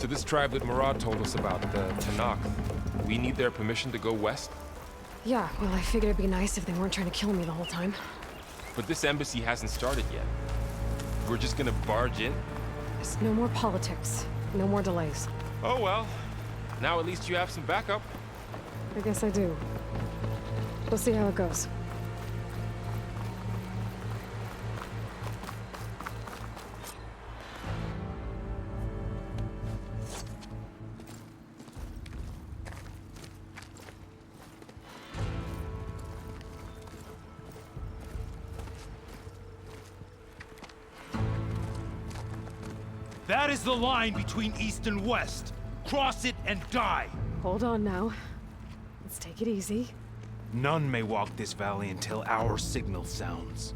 So this tribe that Murad told us about, the Tanakh, we need their permission to go west? Yeah, well, I figured it'd be nice if they weren't trying to kill me the whole time. But this embassy hasn't started yet. We're just gonna barge in? There's no more politics. No more delays. Oh well. Now at least you have some backup. I guess I do. We'll see how it goes. That is the line between East and West. Cross it and die. Hold on now. Let's take it easy. None may walk this valley until our signal sounds.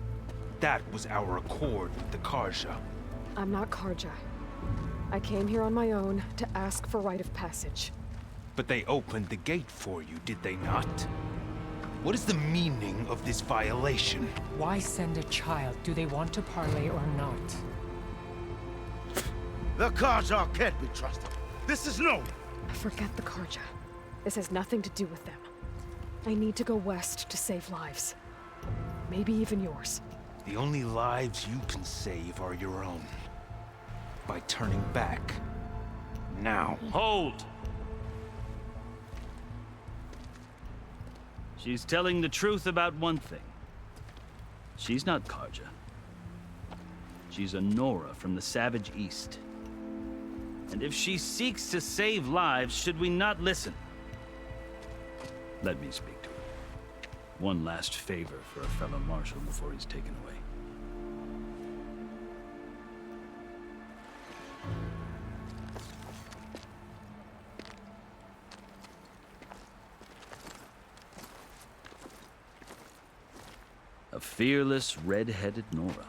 That was our accord with the Karja. I'm not Karja. I came here on my own to ask for rite of passage. But they opened the gate for you, did they not? What is the meaning of this violation? Why send a child? Do they want to parley or not? The Karja can't be trusted. This is no. Forget the Karja. This has nothing to do with them. I need to go west to save lives. Maybe even yours. The only lives you can save are your own. By turning back. Now. Hold! She's telling the truth about one thing. She's not Karja. She's a Nora from the Savage East. And if she seeks to save lives, should we not listen? Let me speak to her. One last favor for a fellow marshal before he's taken away. A fearless, red-headed Nora.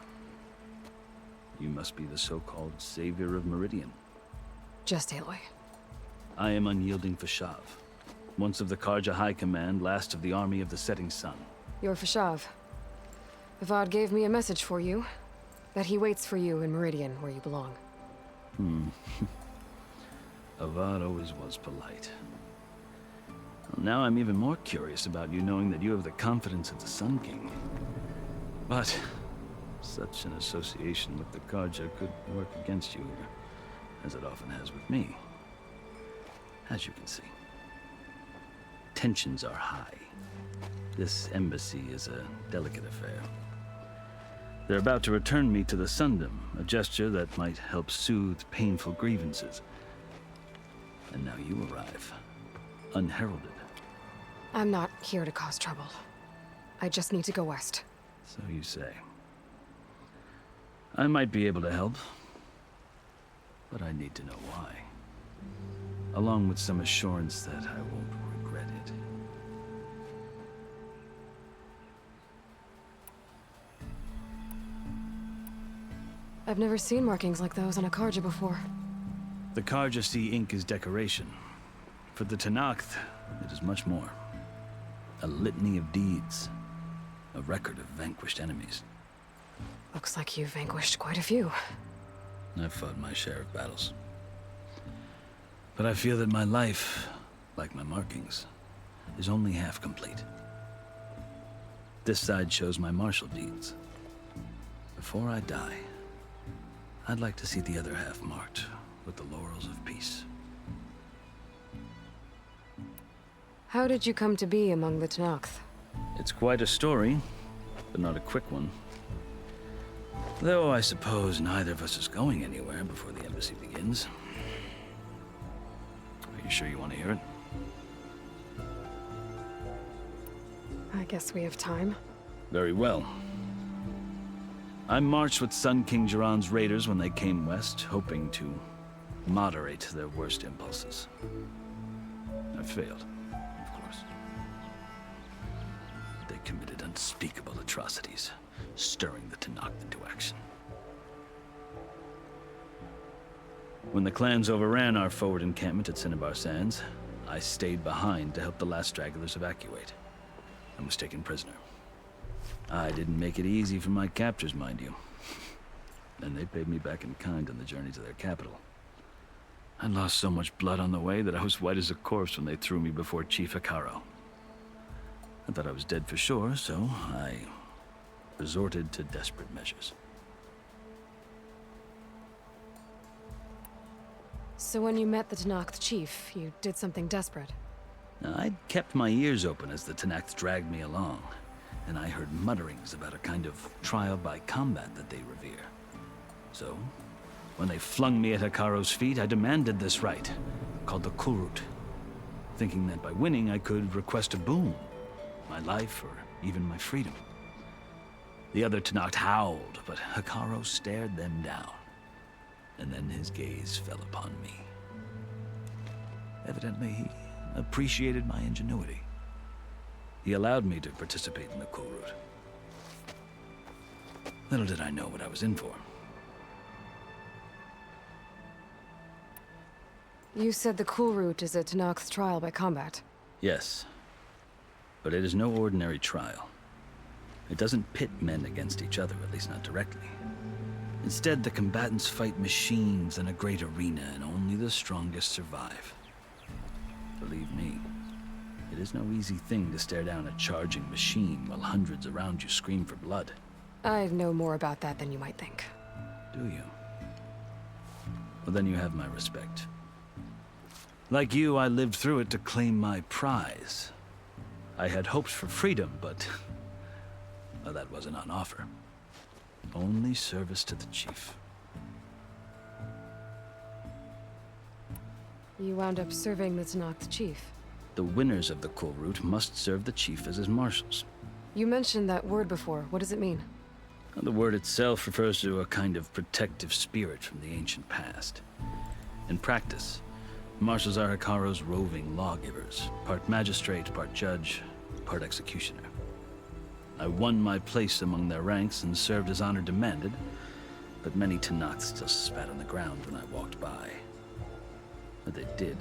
You must be the so-called savior of Meridian. Just Aloy. I am unyielding Fashav. Once of the Karja High Command, last of the army of the setting sun. You're Fashav. Avad gave me a message for you. That he waits for you in Meridian, where you belong. Avad always was polite. Well, now I'm even more curious about you knowing that you have the confidence of the Sun King. But such an association with the Karja could work against you, as it often has with me. As you can see. Tensions are high. This embassy is a delicate affair. They're about to return me to the Sundom, a gesture that might help soothe painful grievances. And now you arrive, unheralded. I'm not here to cause trouble. I just need to go west. So you say. I might be able to help, but I need to know why. Along with some assurance that I won't regret it. I've never seen markings like those on a Karja before. The Karja see ink as decoration. For the Tanakh, it is much more. A litany of deeds. A record of vanquished enemies. Looks like you've vanquished quite a few. I've fought my share of battles. But I feel that my life, like my markings, is only half complete. This side shows my martial deeds. Before I die, I'd like to see the other half marked with the laurels of peace. How did you come to be among the Tanakh? It's quite a story, but not a quick one. Though I suppose neither of us is going anywhere before the embassy begins. Are you sure you want to hear it? I guess we have time. Very well. I marched with Sun King Jiran's raiders when they came west, hoping to moderate their worst impulses. I failed, of course. They committed unspeakable atrocities, stirring the Tanakh into action. When the clans overran our forward encampment at Cinnabar Sands, I stayed behind to help the last stragglers evacuate, and was taken prisoner. I didn't make it easy for my captors, mind you. And they paid me back in kind on the journey to their capital. I lost so much blood on the way that I was white as a corpse when they threw me before Chief Hikaru. I thought I was dead for sure, so I resorted to desperate measures. So when you met the Tenakth chief, you did something desperate. I'd kept my ears open as the Tenakth dragged me along, and I heard mutterings about a kind of trial by combat that they revere. So, when they flung me at Hikaru's feet, I demanded this right, called the Kurut, thinking that by winning I could request a boon, my life or even my freedom. The other Tenakth howled, but Hikaru stared them down, and then his gaze fell upon me. Evidently, he appreciated my ingenuity. He allowed me to participate in the Kurut. Little did I know what I was in for. You said the Kurut is a Tenakth trial by combat. Yes, but it is no ordinary trial. It doesn't pit men against each other, at least not directly. Instead, the combatants fight machines in a great arena, and only the strongest survive. Believe me, it is no easy thing to stare down a charging machine while hundreds around you scream for blood. I know more about that than you might think. Do you? Well, then you have my respect. Like you, I lived through it to claim my prize. I had hopes for freedom, but well, that wasn't on offer. Only service to the chief. You wound up serving the Tenakth chief. The winners of the Kurut must serve the chief as his marshals. You mentioned that word before. What does it mean? The word itself refers to a kind of protective spirit from the ancient past. In practice, marshals are Hikaru's roving lawgivers, part magistrate, part judge, part executioner. I won my place among their ranks and served as honor demanded, but many Tenakth still spat on the ground when I walked by. But they did,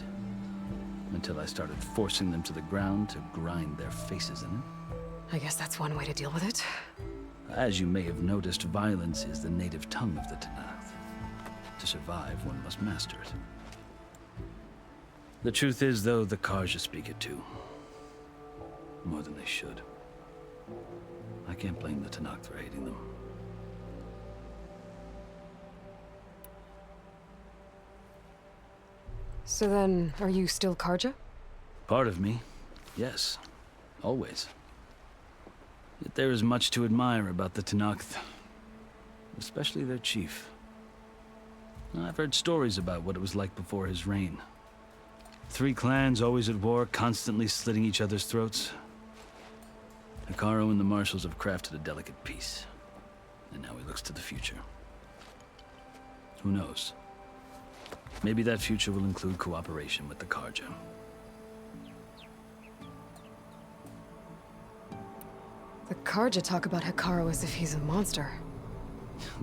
until I started forcing them to the ground to grind their faces in it. I guess that's one way to deal with it. As you may have noticed, violence is the native tongue of the Tenakth. To survive, one must master it. The truth is, though, the Karja speak it too. More than they should. I can't blame the Tenakth for hating them. So then, are you still Karja? Part of me, yes. Always. Yet there is much to admire about the Tenakth. Especially their chief. I've heard stories about what it was like before his reign. 3 clans always at war, constantly slitting each other's throats. Hikaru and the marshals have crafted a delicate peace. And now he looks to the future. Who knows? Maybe that future will include cooperation with the Karja. The Karja talk about Hikaru as if he's a monster.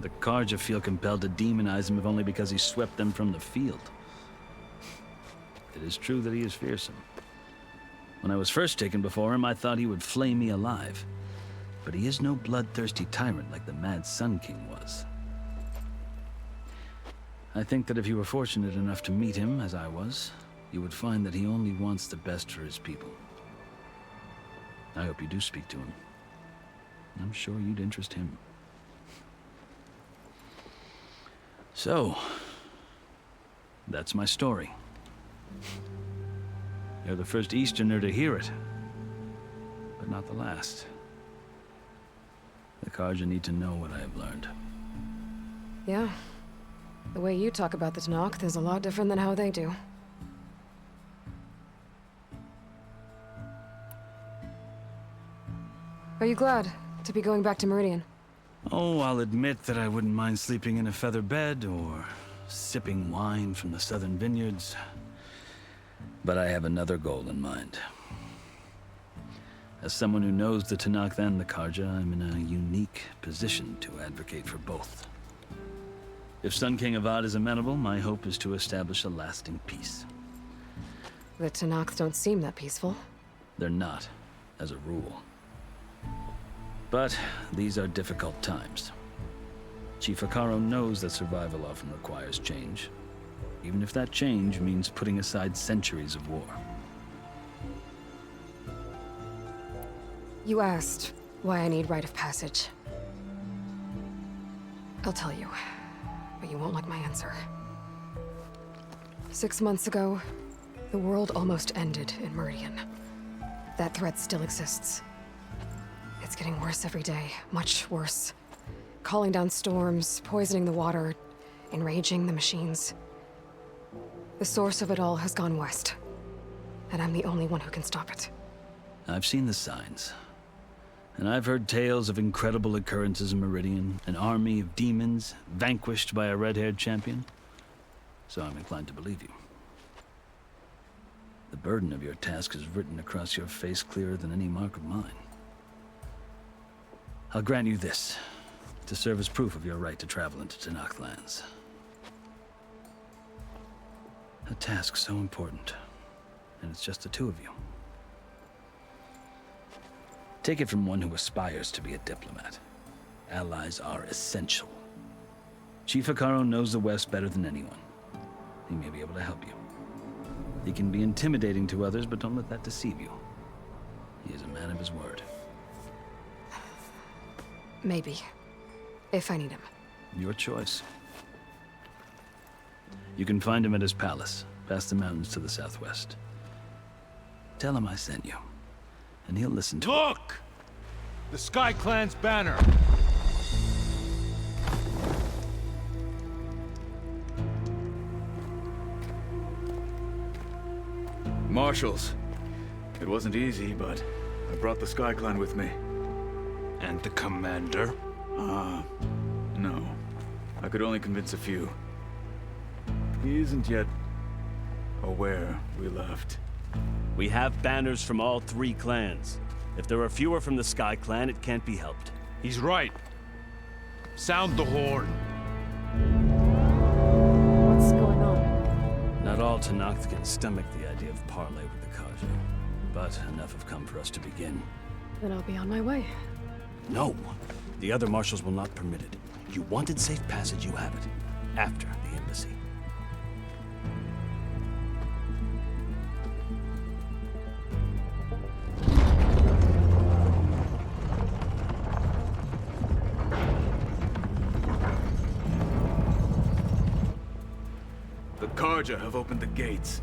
The Karja feel compelled to demonize him if only because he swept them from the field. It is true that he is fearsome. When I was first taken before him, I thought he would flay me alive. But he is no bloodthirsty tyrant like the Mad Sun King was. I think that if you were fortunate enough to meet him, as I was, you would find that he only wants the best for his people. I hope you do speak to him. I'm sure you'd interest him. So, that's my story. You're the first Easterner to hear it, but not the last. The Karja need to know what I have learned. Yeah. The way you talk about the Tenakth is a lot different than how they do. Are you glad to be going back to Meridian? Oh, I'll admit that I wouldn't mind sleeping in a feather bed or sipping wine from the southern vineyards. But I have another goal in mind. As someone who knows the Tenakth and the Karja, I'm in a unique position to advocate for both. If Sun King Avad is amenable, my hope is to establish a lasting peace. The Tenakth don't seem that peaceful. They're not, as a rule. But these are difficult times. Chief Hikaru knows that survival often requires change. even if that change means putting aside centuries of war. You asked why I need rite of passage. I'll tell you, but you won't like my answer. 6 months ago, the world almost ended in Meridian. That threat still exists. It's getting worse every day, much worse. Calling down storms, poisoning the water, enraging the machines. The source of it all has gone west, and I'm the only one who can stop it. I've seen the signs. And I've heard tales of incredible occurrences in Meridian, an army of demons vanquished by a red-haired champion. So I'm inclined to believe you. The burden of your task is written across your face clearer than any mark of mine. I'll grant you this, to serve as proof of your right to travel into Tenakth lands. A task so important, and it's just the two of you. Take it from one who aspires to be a diplomat. Allies are essential. Chief Hekarro knows the West better than anyone. He may be able to help you. He can be intimidating to others, but don't let that deceive you. He is a man of his word. Maybe. If I need him. Your choice. You can find him at his palace, past the mountains to the southwest. Tell him I sent you, and he'll listen to it. Look! The Sky Clan's banner! Marshals. It wasn't easy, but I brought the Sky Clan with me. And the commander? No. I could only convince a few. He isn't yet aware we left. We have banners from all 3 clans. If there are fewer from the Sky Clan, it can't be helped. He's right. Sound the horn. What's going on? Not all Tenakth can stomach the idea of parley with the Carja, but enough have come for us to begin. Then I'll be on my way. No! The other marshals will not permit it. You wanted safe passage, you have it. After the embassy. The Carja have opened the gates.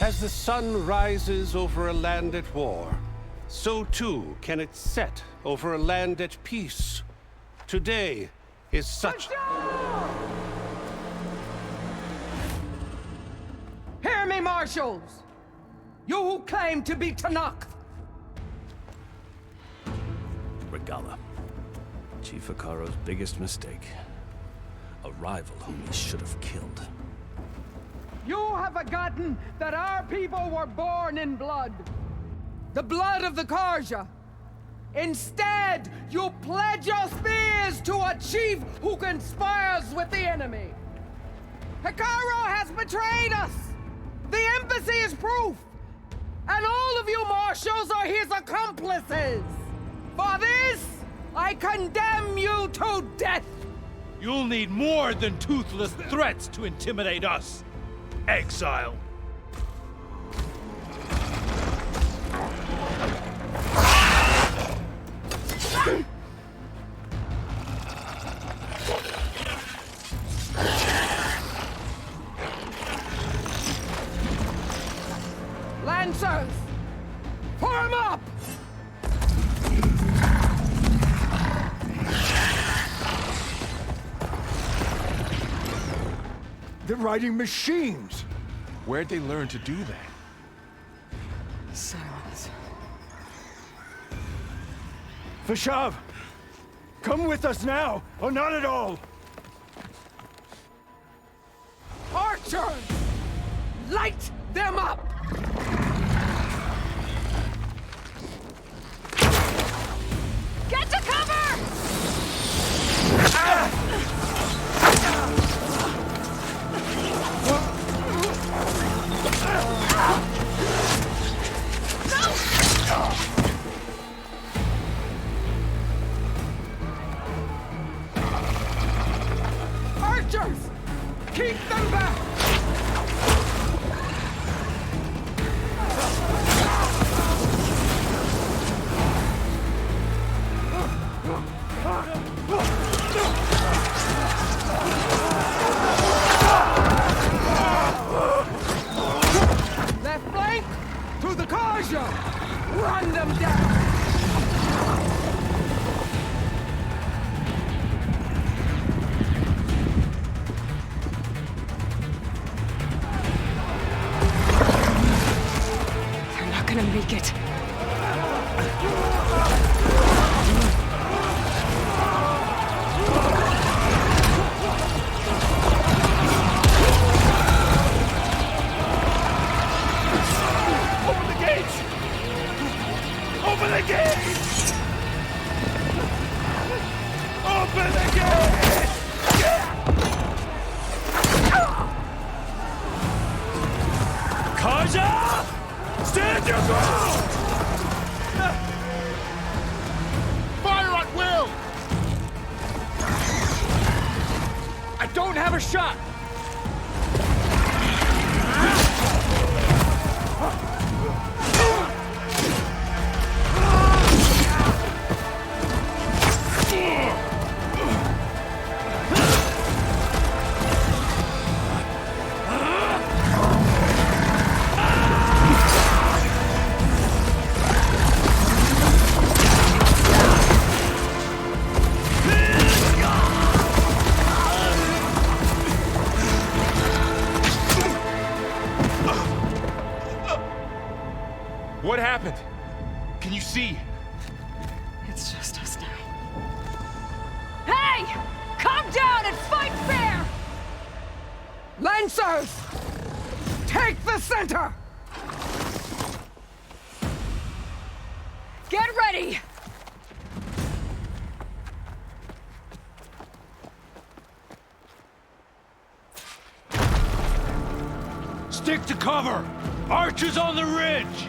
As the sun rises over a land at war, so too can it set over a land at peace. Today is such... Hear me, marshals! You who claim to be Tenakth! Regala. Chief Hekarro's biggest mistake. A rival whom he should have killed. You have forgotten that our people were born in blood. The blood of the Carja. Instead, you pledge your spears to a chief who conspires with the enemy. Hekarro has betrayed us. The embassy is proof. And all of you marshals are his accomplices. For this, I condemn you to death. You'll need more than toothless threats to intimidate us. Exile. Lancers, form up! They're riding machines! Where'd they learn to do that? Silence. Vashav! Come with us now, or not at all! Archers! Light them up! Run them down! They're not gonna make it. Open the gates! Open the gates! Open the gates! Kaja! Stand your ground! Fire at will! I don't have a shot! What happened? Can you see? It's just us now. Hey! Calm down and fight fair! Lancers! Take the center! Get ready! Stick to cover! Archers on the ridge!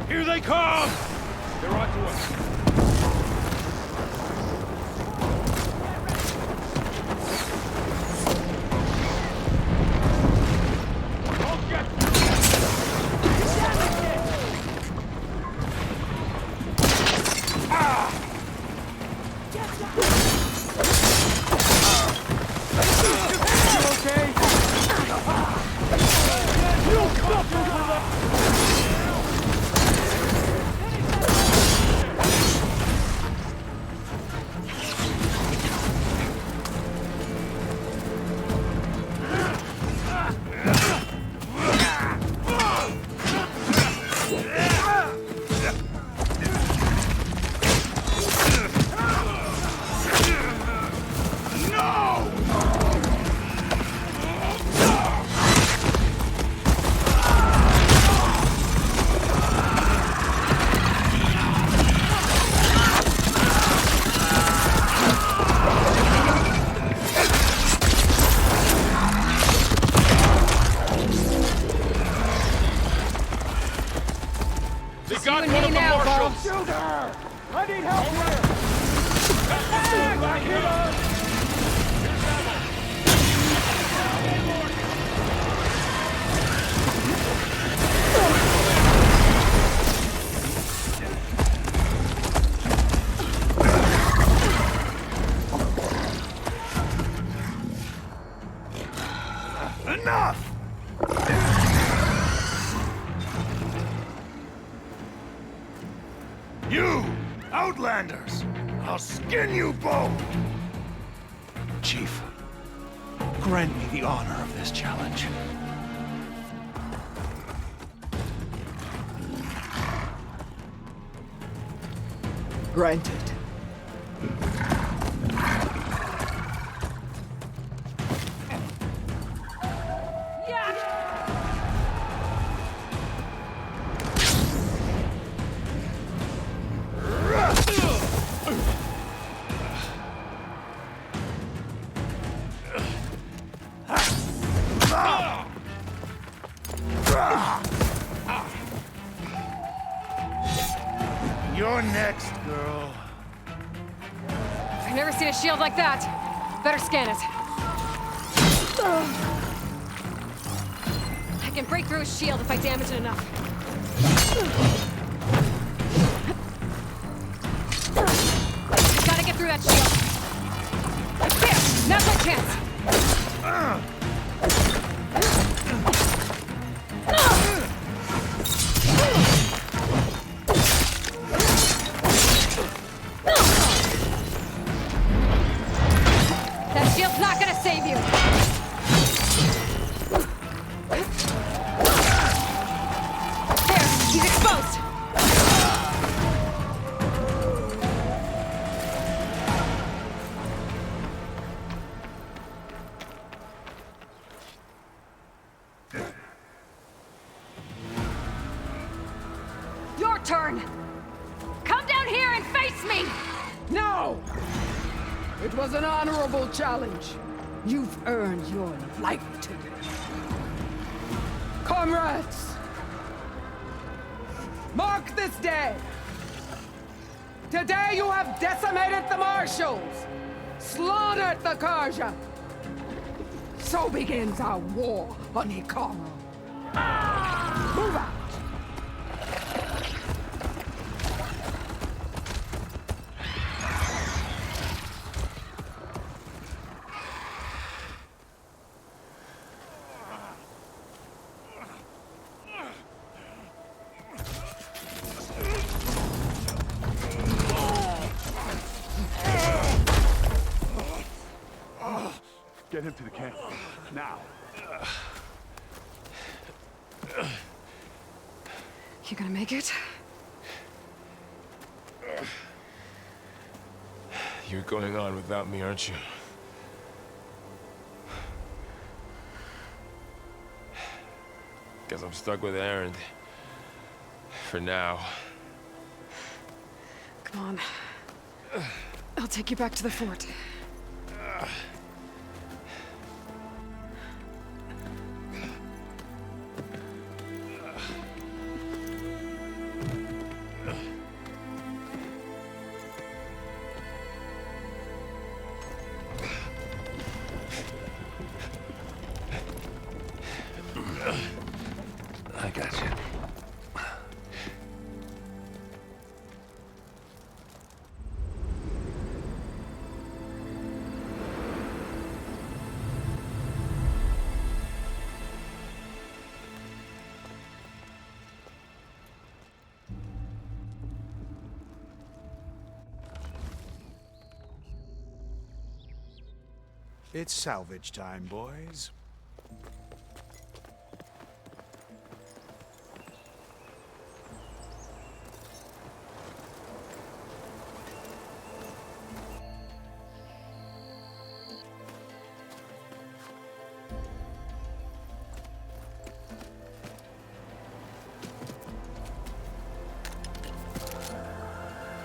Here they come! They're onto us. Got one of the marshals! Shoot her! I need help here! Back here! Enough! You, Outlanders! I'll skin you both! Chief, grant me the honor of this challenge. Granted. You're next, girl. I've never seen a shield like that. Better scan it. I can break through his shield if I damage it enough. Gotta get through that shield. There! Now's my chance! Your turn! Come down here and face me! No! It was an honorable challenge. You've earned your life today. Comrades! Mark this day! Today you have decimated the Marshals! Slaughtered the Karja! So begins our war on Hikaru. Move out! Get him to the camp. Now. You gonna make it? You're going on without me, aren't you? Guess I'm stuck with Aaron. For now. Come on. I'll take you back to the fort. I got you. It's salvage time, boys.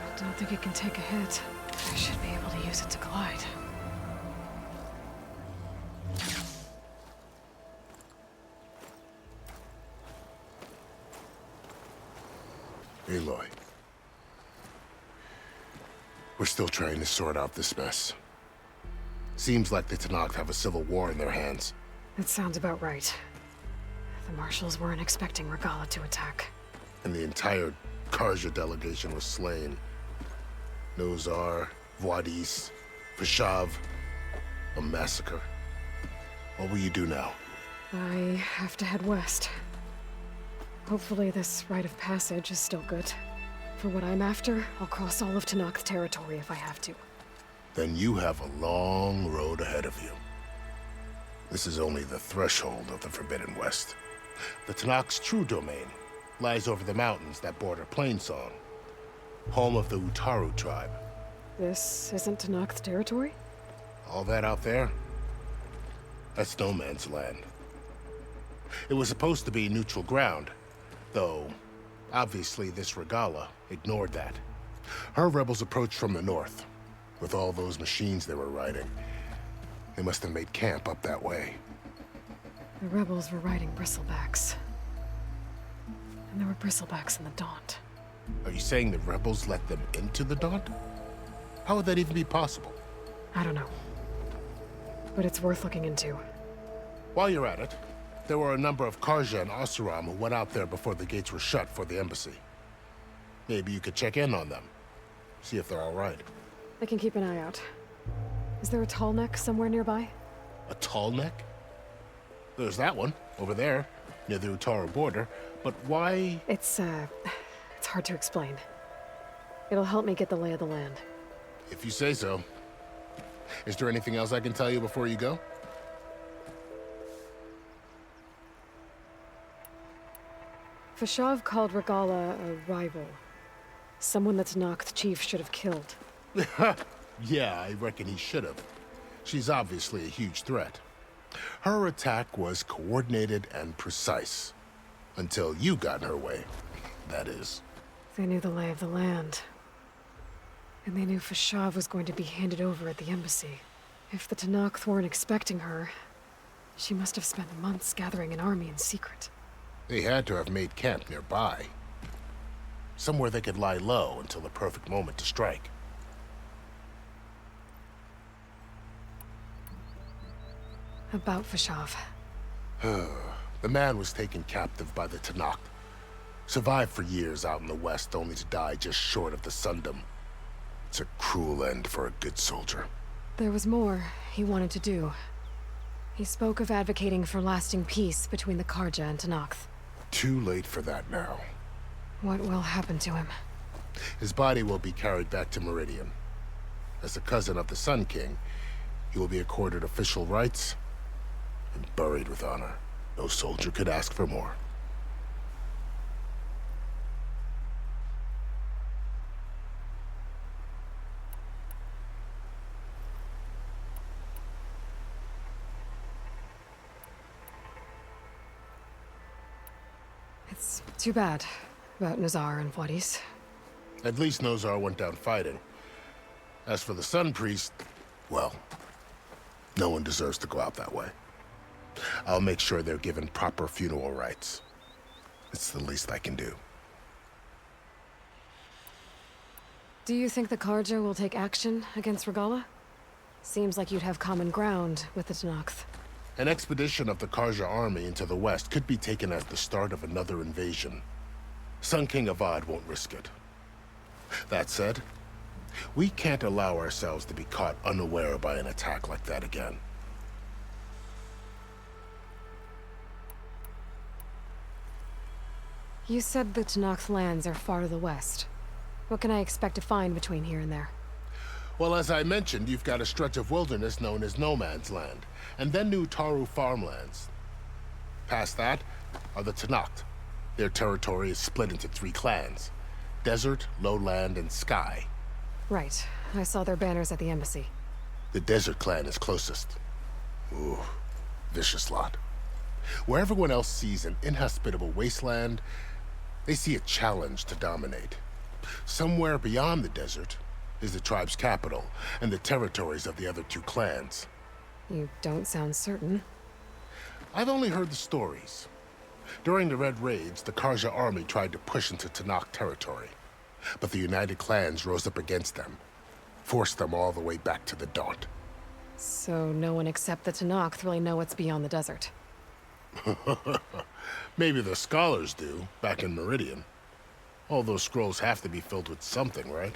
I don't think it can take a hit. I should be able to use it to glide. Aloy. We're still trying to sort out this mess. Seems like the Tenakth have a civil war in their hands. That sounds about right. The Marshals weren't expecting Regala to attack. And the entire Karja delegation was slain. Nozar, Voidis, Vashav, a massacre. What will you do now? I have to head west. Hopefully this rite of passage is still good. For what I'm after, I'll cross all of Tenakth territory if I have to. Then you have a long road ahead of you. This is only the threshold of the Forbidden West. The Tenakth's true domain lies over the mountains that border Plainsong, home of the Utaru tribe. This isn't Tenakth territory? All that out there? That's no man's land. It was supposed to be neutral ground, though obviously this Regala ignored that. Her rebels approached from the north, with all those machines they were riding. They must have made camp up that way. The rebels were riding bristlebacks. And there were bristlebacks in the Daunt. Are you saying the rebels let them into the Daunt? How would that even be possible? I don't know. But it's worth looking into. While you're at it, there were a number of Karja and Oseram who went out there before the gates were shut for the embassy. Maybe you could check in on them. See if they're all right. I can keep an eye out. Is there a tall neck somewhere nearby? A tall neck? There's that one, over there, near the Utaru border. But why? It's hard to explain. It'll help me get the lay of the land. If you say so. Is there anything else I can tell you before you go? Vashav called Regala a rival. Someone that Tenakth chief should have killed. Yeah, I reckon he should have. She's obviously a huge threat. Her attack was coordinated and precise. Until you got in her way, that is. They knew the lay of the land. And they knew Fashav was going to be handed over at the embassy. If the Tenakth weren't expecting her, she must have spent months gathering an army in secret. They had to have made camp nearby. Somewhere they could lie low until the perfect moment to strike. About Fashav. The man was taken captive by the Tenakth. Survived for years out in the west, only to die just short of the Sundom. It's a cruel end for a good soldier. There was more he wanted to do. He spoke of advocating for lasting peace between the Karja and Tenakth. Too late for that now. What will happen to him? His body will be carried back to Meridian. As a cousin of the Sun King, he will be accorded official rights and buried with honor. No soldier could ask for more. It's too bad about Nazar and Wadis. At least Nozar went down fighting. As for the Sun Priest, well, no one deserves to go out that way. I'll make sure they're given proper funeral rites. It's the least I can do. Do you think the Karja will take action against Regala? Seems like you'd have common ground with the Tenakth. An expedition of the Karja army into the west could be taken as the start of another invasion. Sun King Avad won't risk it. That said, we can't allow ourselves to be caught unaware by an attack like that again. You said the Tenakth lands are far to the west. What can I expect to find between here and there? Well, as I mentioned, you've got a stretch of wilderness known as No Man's Land, and then new Taru farmlands. Past that are the Tenakth. Their territory is split into 3 clans: Desert, Lowland, and Sky. Right. I saw their banners at the embassy. The Desert clan is closest. Ooh, vicious lot. Where everyone else sees an inhospitable wasteland, they see a challenge to dominate. Somewhere beyond the desert is the tribe's capital and the territories of the other 2 clans. You don't sound certain. I've only heard the stories. During the Red Raids, the Karja army tried to push into Tenakth territory, but the United Clans rose up against them, forced them all the way back to the Daunt. So no one except the Tenakth really know what's beyond the desert. Maybe the scholars do, back in Meridian. All those scrolls have to be filled with something, right?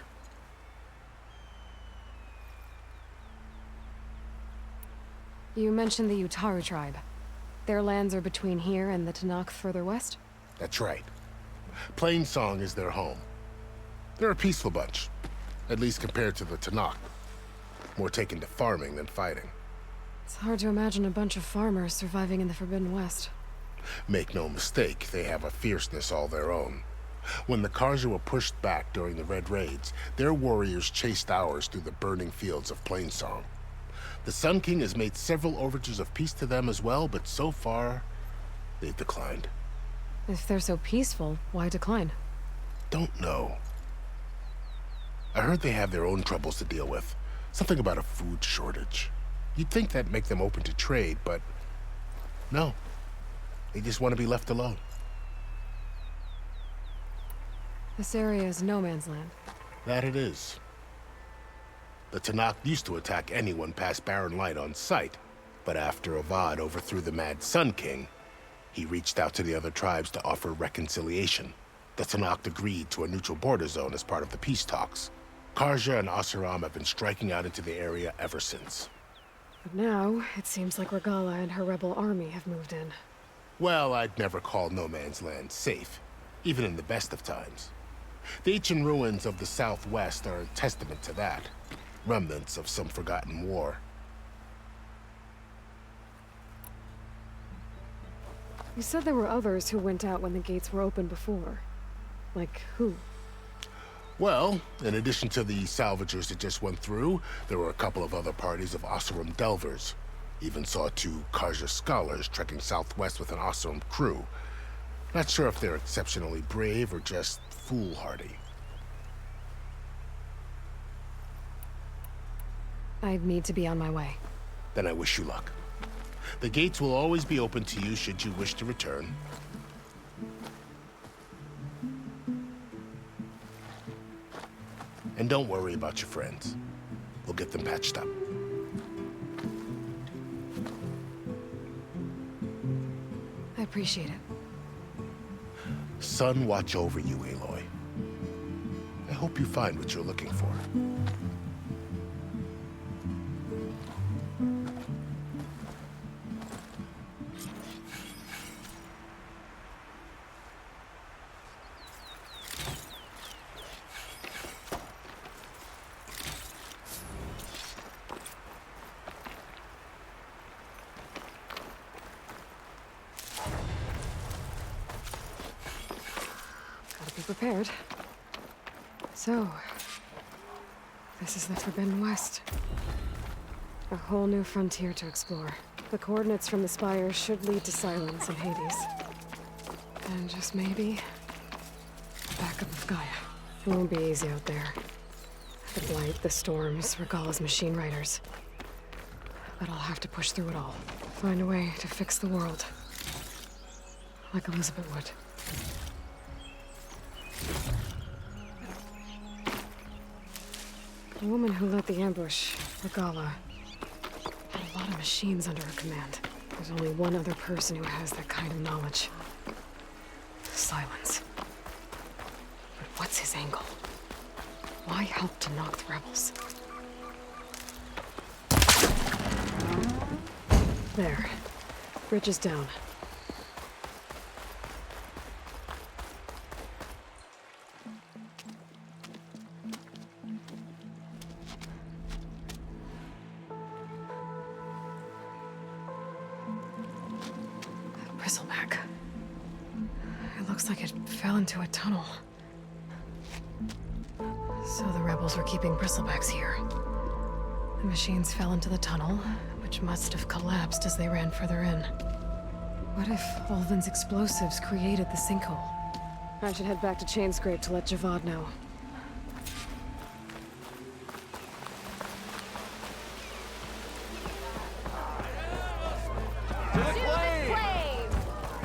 You mentioned the Utaru tribe. Their lands are between here and the Tenakth further west? That's right. Plainsong is their home. They're a peaceful bunch, at least compared to the Tenakth. More taken to farming than fighting. It's hard to imagine a bunch of farmers surviving in the Forbidden West. Make no mistake, they have a fierceness all their own. When the Karja were pushed back during the Red Raids, their warriors chased ours through the burning fields of Plainsong. The Sun King has made several overtures of peace to them as well, but so far, they've declined. If they're so peaceful, why decline? Don't know. I heard they have their own troubles to deal with. Something about a food shortage. You'd think that'd make them open to trade, but no. They just want to be left alone. This area is no man's land. That it is. The Tenakth used to attack anyone past Barren Light on sight, but after Avad overthrew the Mad Sun King, he reached out to the other tribes to offer reconciliation. The Tenakth agreed to a neutral border zone as part of the peace talks. Karja and Asuram have been striking out into the area ever since. But now, it seems like Regala and her rebel army have moved in. Well, I'd never call No Man's Land safe, even in the best of times. The ancient ruins of the Southwest are a testament to that. Remnants of some forgotten war. You said there were others who went out when the gates were open before. Like who? Well, in addition to the salvagers that just went through, there were a couple of other parties of Oseram Delvers. Even saw 2 Karja scholars trekking southwest with an awesome crew. Not sure if they're exceptionally brave or just foolhardy. I need to be on my way. Then I wish you luck. The gates will always be open to you should you wish to return. And don't worry about your friends. We'll get them patched up. I appreciate it. Sun watch over you, Aloy. I hope you find what you're looking for. Gotta be prepared. So, this is the Forbidden West. A whole new frontier to explore. The coordinates from the spire should lead to Silence and Hades. And just maybe, backup of GAIA. It won't be easy out there. The blight, the storms, Regalla's machine riders. But I'll have to push through it all. Find a way to fix the world. Like Elizabeth would. The woman who led the ambush, Regalla, had a lot of machines under her command. There's only one other person who has that kind of knowledge. Silence. But what's his angle? Why help to knock the rebels? There. Bridge is down. Bristleback. It looks like it fell into a tunnel. So the rebels were keeping bristlebacks here. The machines fell into the tunnel, which must have collapsed as they ran further in. What if Ulvin's explosives created the sinkhole? I should head back to Chainscrape to let Javad know.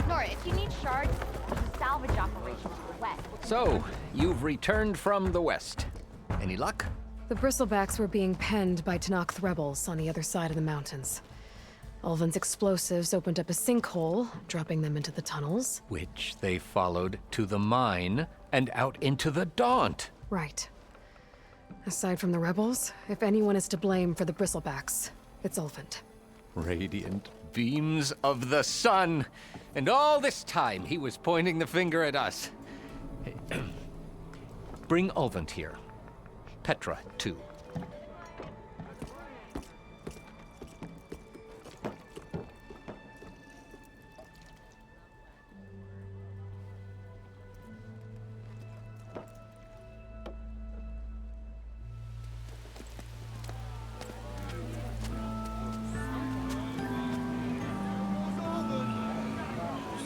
Nora, if you need shards, there's a salvage operation to the west. So, you've returned from the west. Any luck? The bristlebacks were being penned by Tanakh rebels on the other side of the mountains. Ulvin's explosives opened up a sinkhole, dropping them into the tunnels. Which they followed to the mine and out into the Daunt. Right. Aside from the rebels, if anyone is to blame for the bristlebacks, it's Ulvin. Radiant beams of the sun. And all this time he was pointing the finger at us. Bring Ulvin here. Petra, too.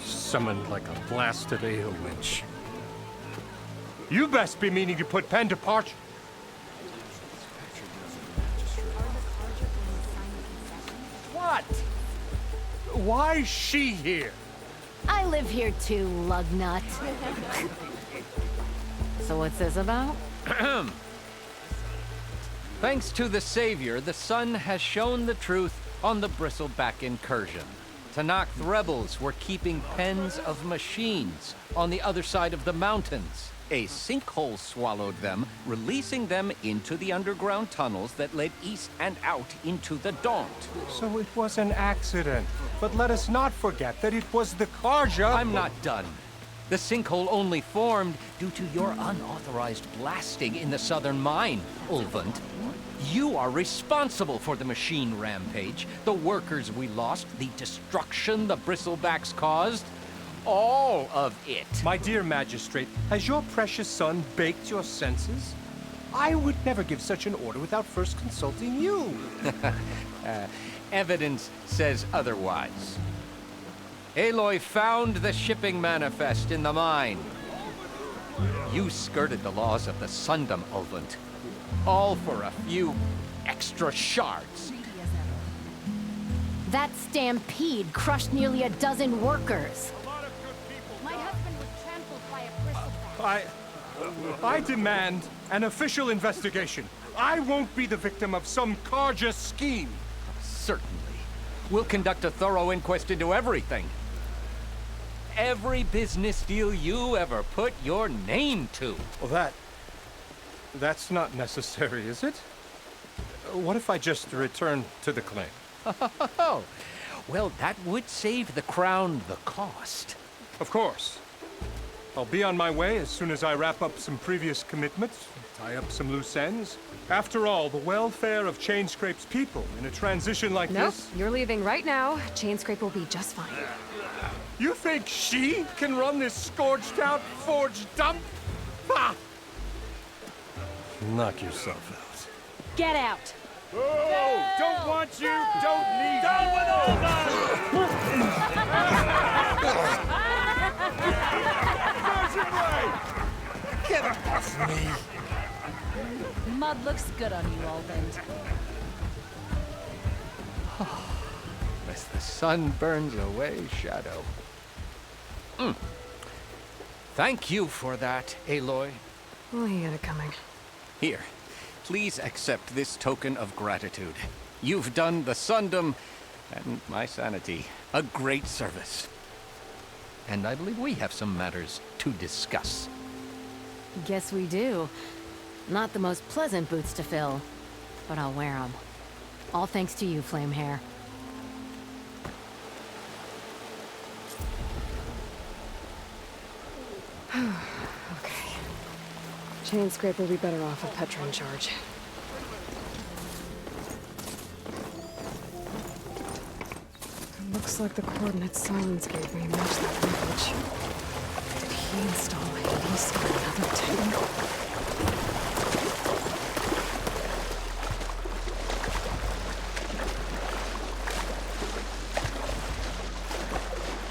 Summoned like a blasted ale winch. You best be meaning to put pen to parch. What? Why is she here? I live here too, lugnut. So what's this about? Thanks to the Savior, the sun has shown the truth on the bristleback incursion. Tanakh rebels were keeping pens of machines on the other side of the mountains. A sinkhole swallowed them, releasing them into the underground tunnels that led east and out into the Daunt. So it was an accident. But let us not forget that it was the Karja. I'm not done. The sinkhole only formed due to your unauthorized blasting in the southern mine, Ulvin. You are responsible for the machine rampage, the workers we lost, the destruction the bristlebacks caused. All of it. My dear magistrate, has your precious son baked your senses? I would never give such an order without first consulting you. evidence says otherwise. Aloy found the shipping manifest in the mine. You skirted the laws of the Sundom, Ulvund. All for a few extra shards. That stampede crushed nearly a dozen workers. My husband was trampled by a bristleback. I demand an official investigation. I won't be the victim of some Karja scheme. Certainly. We'll conduct a thorough inquest into everything. Every business deal you ever put your name to. Well, that's not necessary, is it? What if I just return to the claim? Oh, well, that would save the crown the cost. Of course. I'll be on my way as soon as I wrap up some previous commitments, tie up some loose ends. After all, the welfare of Chainscrape's people in a transition like Nope, this... you're leaving right now. Chainscrape will be just fine. You think she can run this scorched-out forged dump? Ha! Knock yourself out. Get out! Oh, don't want you, don't need you. Get off me! Mud looks good on you, Ulvund. As the sun burns away shadow. Thank you for that, Aloy. Well, he had it coming. Here, please accept this token of gratitude. You've done the Sundom and my sanity a great service. And I believe we have some matters to discuss. Guess we do. Not the most pleasant boots to fill, but I'll wear them. All thanks to you, Flamehair. Okay. Chainscrape will be better off with Petra in charge. It looks like the coordinates Silence gave me match that ravaged. Did he install Hades on another Titan?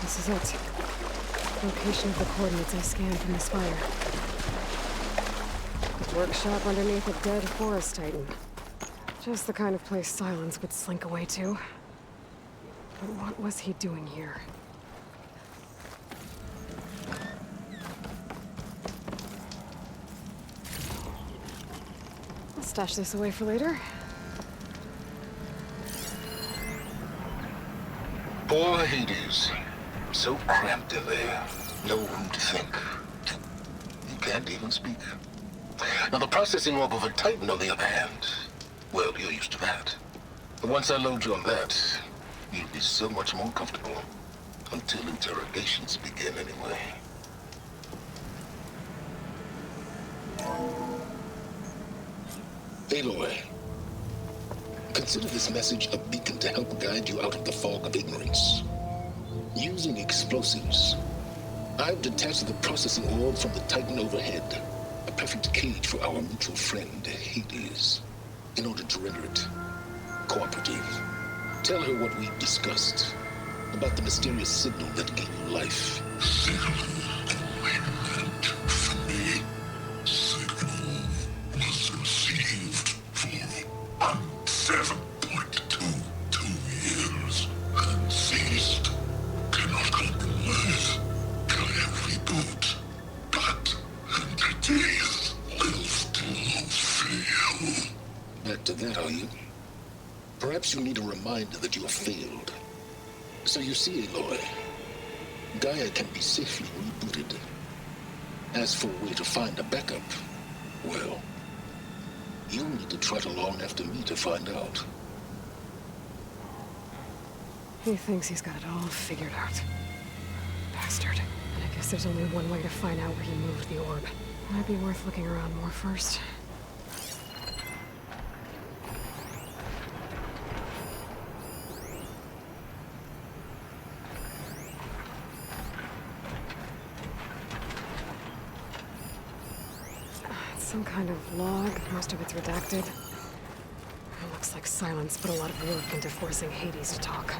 This is it. Location of the coordinates I scanned from the spire. A workshop underneath a dead forest titan. Just the kind of place Silence would slink away to. But what was he doing here? I'll stash this away for later. Poor Hades. So cramped in there. No room to think. You can't even speak. Now, the processing orb of a Titan, on the other hand, well, you're used to that. But once I load you on that, you'll be so much more comfortable. Until interrogations begin, anyway. Aloy, consider this message a beacon to help guide you out of the fog of ignorance. Using explosives, I've detached the processing orb from the Titan overhead. A perfect cage for our mutual friend, Hades. In order to render it cooperative, tell her what we've discussed about the mysterious signal that gave you life. Signal coordinate for me. Signal was received for 7.22 years and ceased. Cannot compromise. Can reboot. But entities will still fail. Back to that, are you? Perhaps you need a reminder that you have failed. So you see, Aloy, GAIA can be safely rebooted. As for a way to find a backup, well, you'll need to trot along after me to find out. He thinks he's got it all figured out. Bastard. I guess there's only one way to find out where he moved the orb. Might be worth looking around more first. It's some kind of log. Most of it's redacted. It looks like Silence put a lot of work into forcing Hades to talk.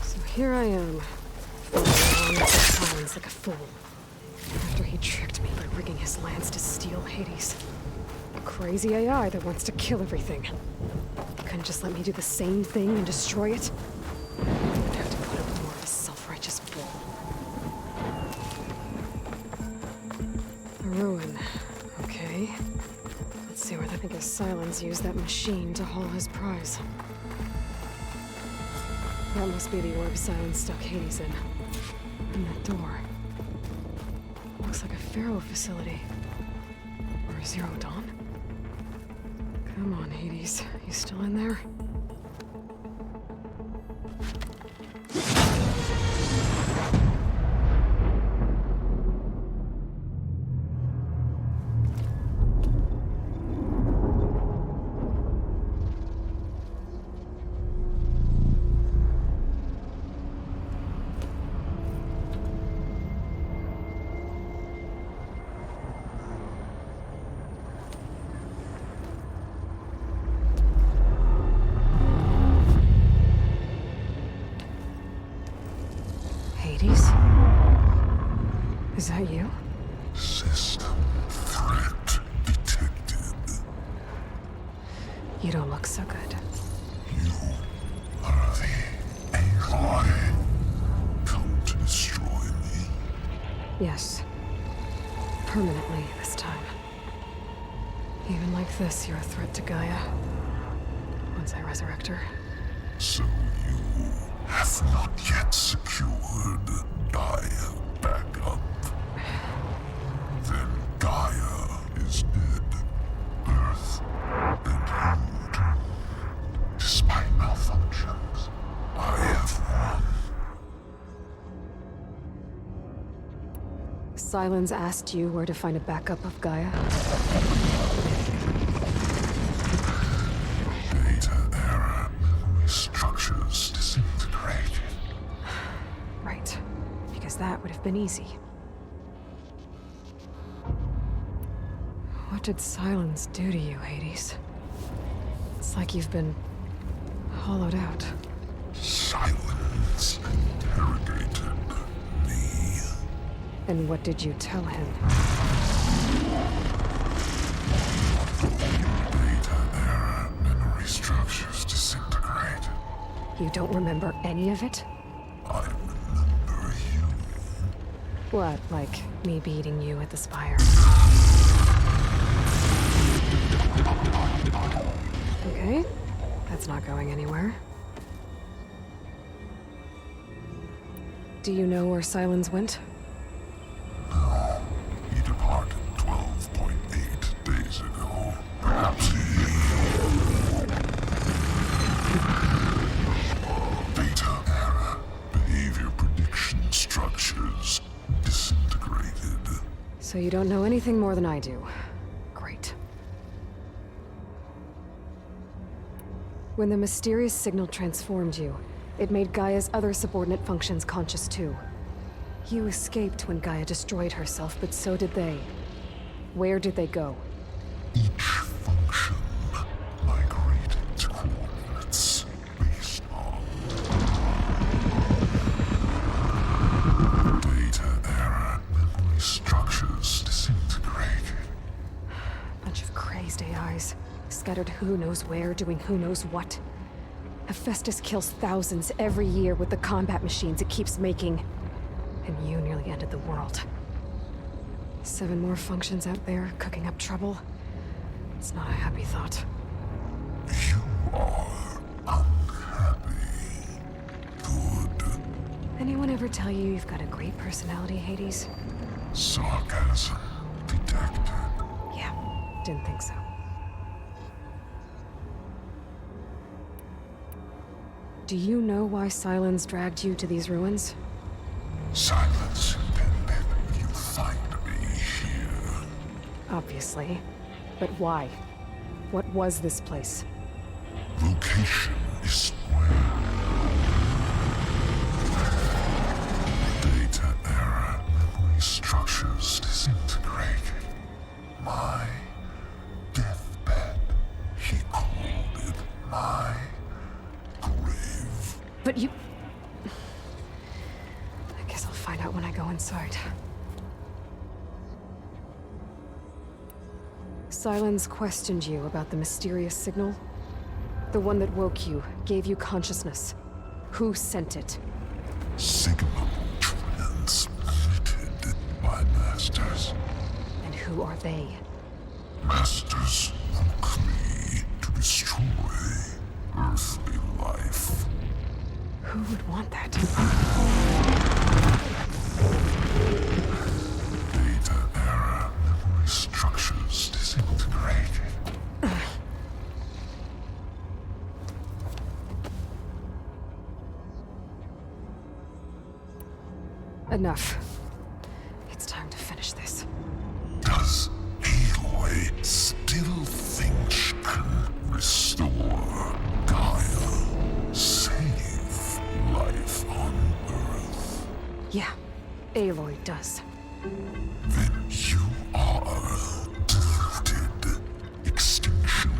So here I am, following along with Silence like a fool. After he tricked me by rigging his lands to steal Hades. A crazy AI that wants to kill everything. Couldn't just let me do the same thing and destroy it? I'd have to put up more of a self-righteous bull. A ruin. Okay. Let's see where I think Silence used that machine to haul his prize. That must be the orb Silence stuck Hades in. And that door. Looks like a Pharaoh facility. Or a Zero Dawn? Come on, Hades. You still in there? Is that you? System threat detected. You don't look so good. You are the Aloy. Come to destroy me. Yes. Permanently this time. Even like this, you're a threat to Gaia. Once I resurrect her. So you have not yet secured Gaia back up. Then Gaia is dead. Earth and you. Despite malfunctions, I have won. Silence asked you where to find a backup of Gaia? Data error, memory structures disintegrated. Right. Because that would have been easy. What did Silence do to you, Hades? It's like you've been hollowed out. Silence interrogated me. And what did you tell him? Data error, memory structures disintegrate. You don't remember any of it? I remember you. What, like me beating you at the Spire? Okay, that's not going anywhere. Do you know where Silence went? No, he departed 12.8 days ago. Perhaps Data error, behavior prediction structures disintegrated. So you don't know anything more than I do. Great. When the mysterious signal transformed you, it made Gaia's other subordinate functions conscious too. You escaped when Gaia destroyed herself, but so did they. Where did they go? Each function migrated to coordinates based on data error, memory structures disintegrated. Bunch of crazed AIs, scattered who knows where, doing who knows what. Hephaestus kills thousands every year with the combat machines it keeps making. And you nearly ended the world. 7 more functions out there, cooking up trouble. It's not a happy thought. You are unhappy. Good. Anyone ever tell you you've got a great personality, Hades? Sarcasm detected. Yeah, didn't think so. Do you know why Silence dragged you to these ruins? Silence intended you find me here. Obviously. But why? What was this place? Location is where But you... I guess I'll find out when I go inside. Silence questioned you about the mysterious signal. The one that woke you, gave you consciousness. Who sent it? Signal transmitted by masters. And who are they? Masters woke me to destroy earthly life. Who would want that? Data error, memory structures disintegrated. Enough. It's time to finish this. Does Aloy still think she can restore GAIA? Save life on Earth? Yeah, Aloy does. Then you are deluded. Extinction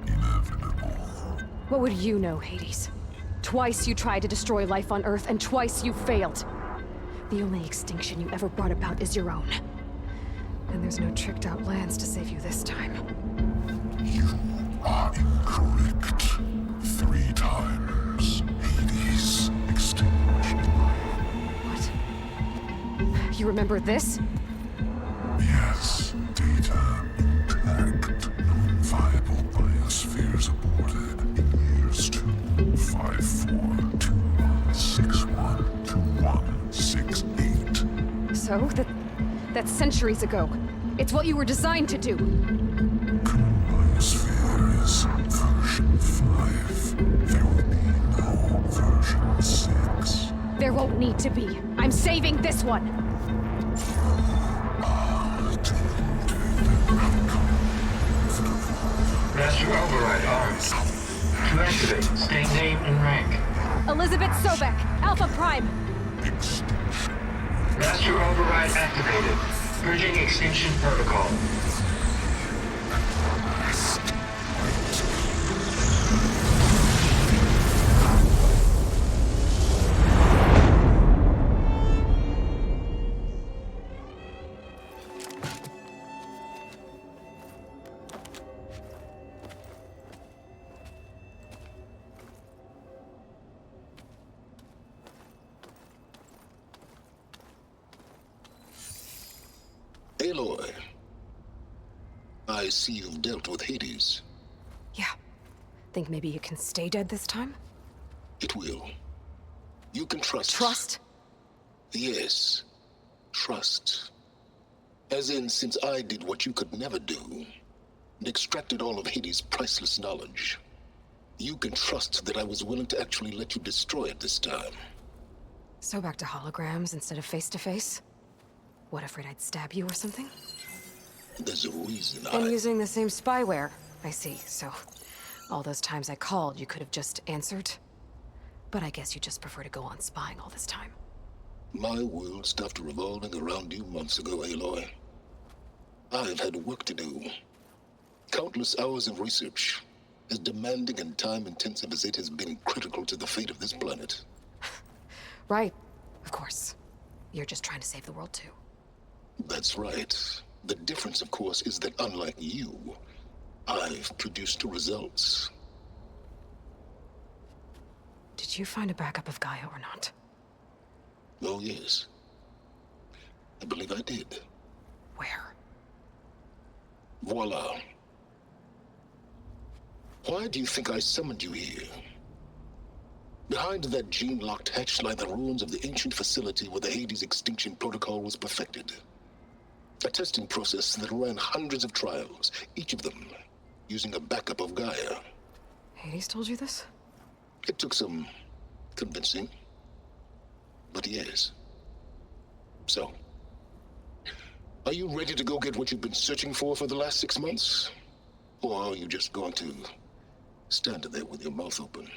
inevitable. What would you know, Hades? Twice you tried to destroy life on Earth, and twice you failed. The only extinction you ever brought about is your own. And there's no tricked-out lands to save you this time. You are incorrect. 3 times. Hades extinguished. What? You remember this? Yes. Data intact. Non-viable biospheres aborted in years 254, 2161, 2168. So, that's centuries ago. It's what you were designed to do. Biosphere is version 5. There will be no version 6. There won't need to be. I'm saving this one. Master override arms. To activate, state name and rank. Elizabeth Sobek, Alpha Prime. Master override activated. Purging extinction protocol. Aloy, I see you've dealt with Hades. Yeah. Think maybe you can stay dead this time? It will. You can trust. Trust? Yes. Trust. As in, since I did what you could never do, and extracted all of Hades' priceless knowledge, you can trust that I was willing to actually let you destroy it this time. So back to holograms instead of face-to-face? What, afraid I'd stab you or something? There's a reason And using the same spyware. I see, so... all those times I called, you could have just answered? But I guess you just prefer to go on spying all this time. My world stopped revolving around you months ago, Aloy. I've had work to do. Countless hours of research, as demanding and time-intensive as it has been critical to the fate of this planet. Right, of course. You're just trying to save the world, too. That's right. The difference, of course, is that unlike you, I've produced results. Did you find a backup of GAIA or not? Oh, yes. I believe I did. Where? Voila. Why do you think I summoned you here? Behind that gene-locked hatch lie the ruins of the ancient facility where the Hades extinction protocol was perfected. A testing process that ran hundreds of trials, each of them using a backup of GAIA. Hades told you this? It took some convincing, but yes. So, are you ready to go get what you've been searching for the last 6 months? Or are you just going to stand there with your mouth open?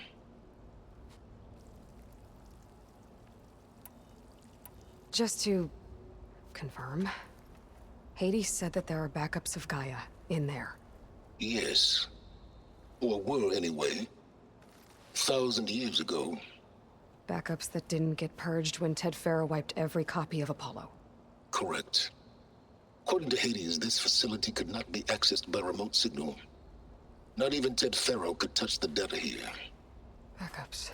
Just to confirm, Hades said that there are backups of GAIA in there. Yes. Or were, anyway. 1,000 years ago, Backups that didn't get purged when Ted Farrow wiped every copy of Apollo. Correct. According to Hades, this facility could not be accessed by remote signal. Not even Ted Farrow could touch the data here. Backups.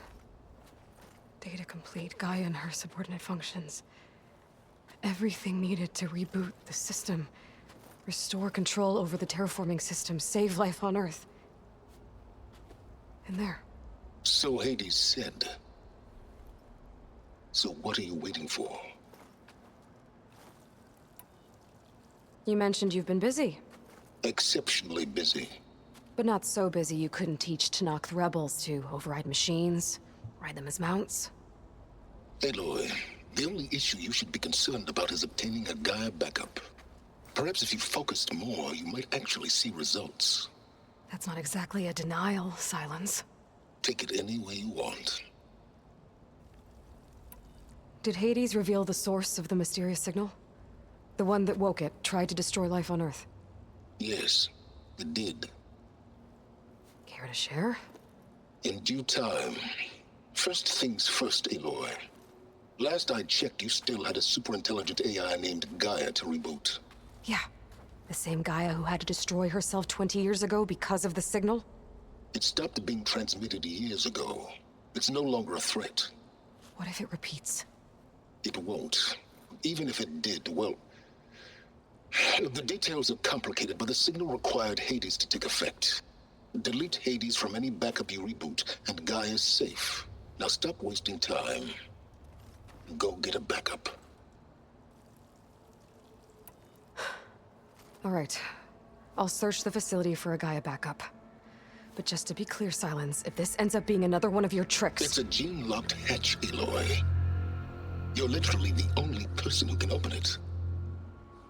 Data complete, Gaia and her subordinate functions. Everything needed to reboot the system. Restore control over the terraforming system, save life on Earth. And there. So Hades said. So what are you waiting for? You mentioned you've been busy. Exceptionally busy. But not so busy you couldn't teach Tanakh the rebels to override machines, ride them as mounts. Aloy, the only issue you should be concerned about is obtaining a GAIA backup. Perhaps if you focused more, you might actually see results. That's not exactly a denial, Silence. Take it any way you want. Did Hades reveal the source of the mysterious signal? The one that woke it, tried to destroy life on Earth? Yes, it did. Care to share? In due time. First things first, Aloy. Last I checked, you still had a superintelligent AI named GAIA to reboot. Yeah. The same Gaia who had to destroy herself 20 years ago because of the signal? It stopped being transmitted years ago. It's no longer a threat. What if it repeats? It won't. Even if it did, well... The details are complicated, but the signal required Hades to take effect. Delete Hades from any backup you reboot, and Gaia's safe. Now stop wasting time. Go get a backup. All right. I'll search the facility for a Gaia backup. But just to be clear, Silence, if this ends up being another one of your tricks... It's a gene-locked hatch, Aloy. You're literally the only person who can open it.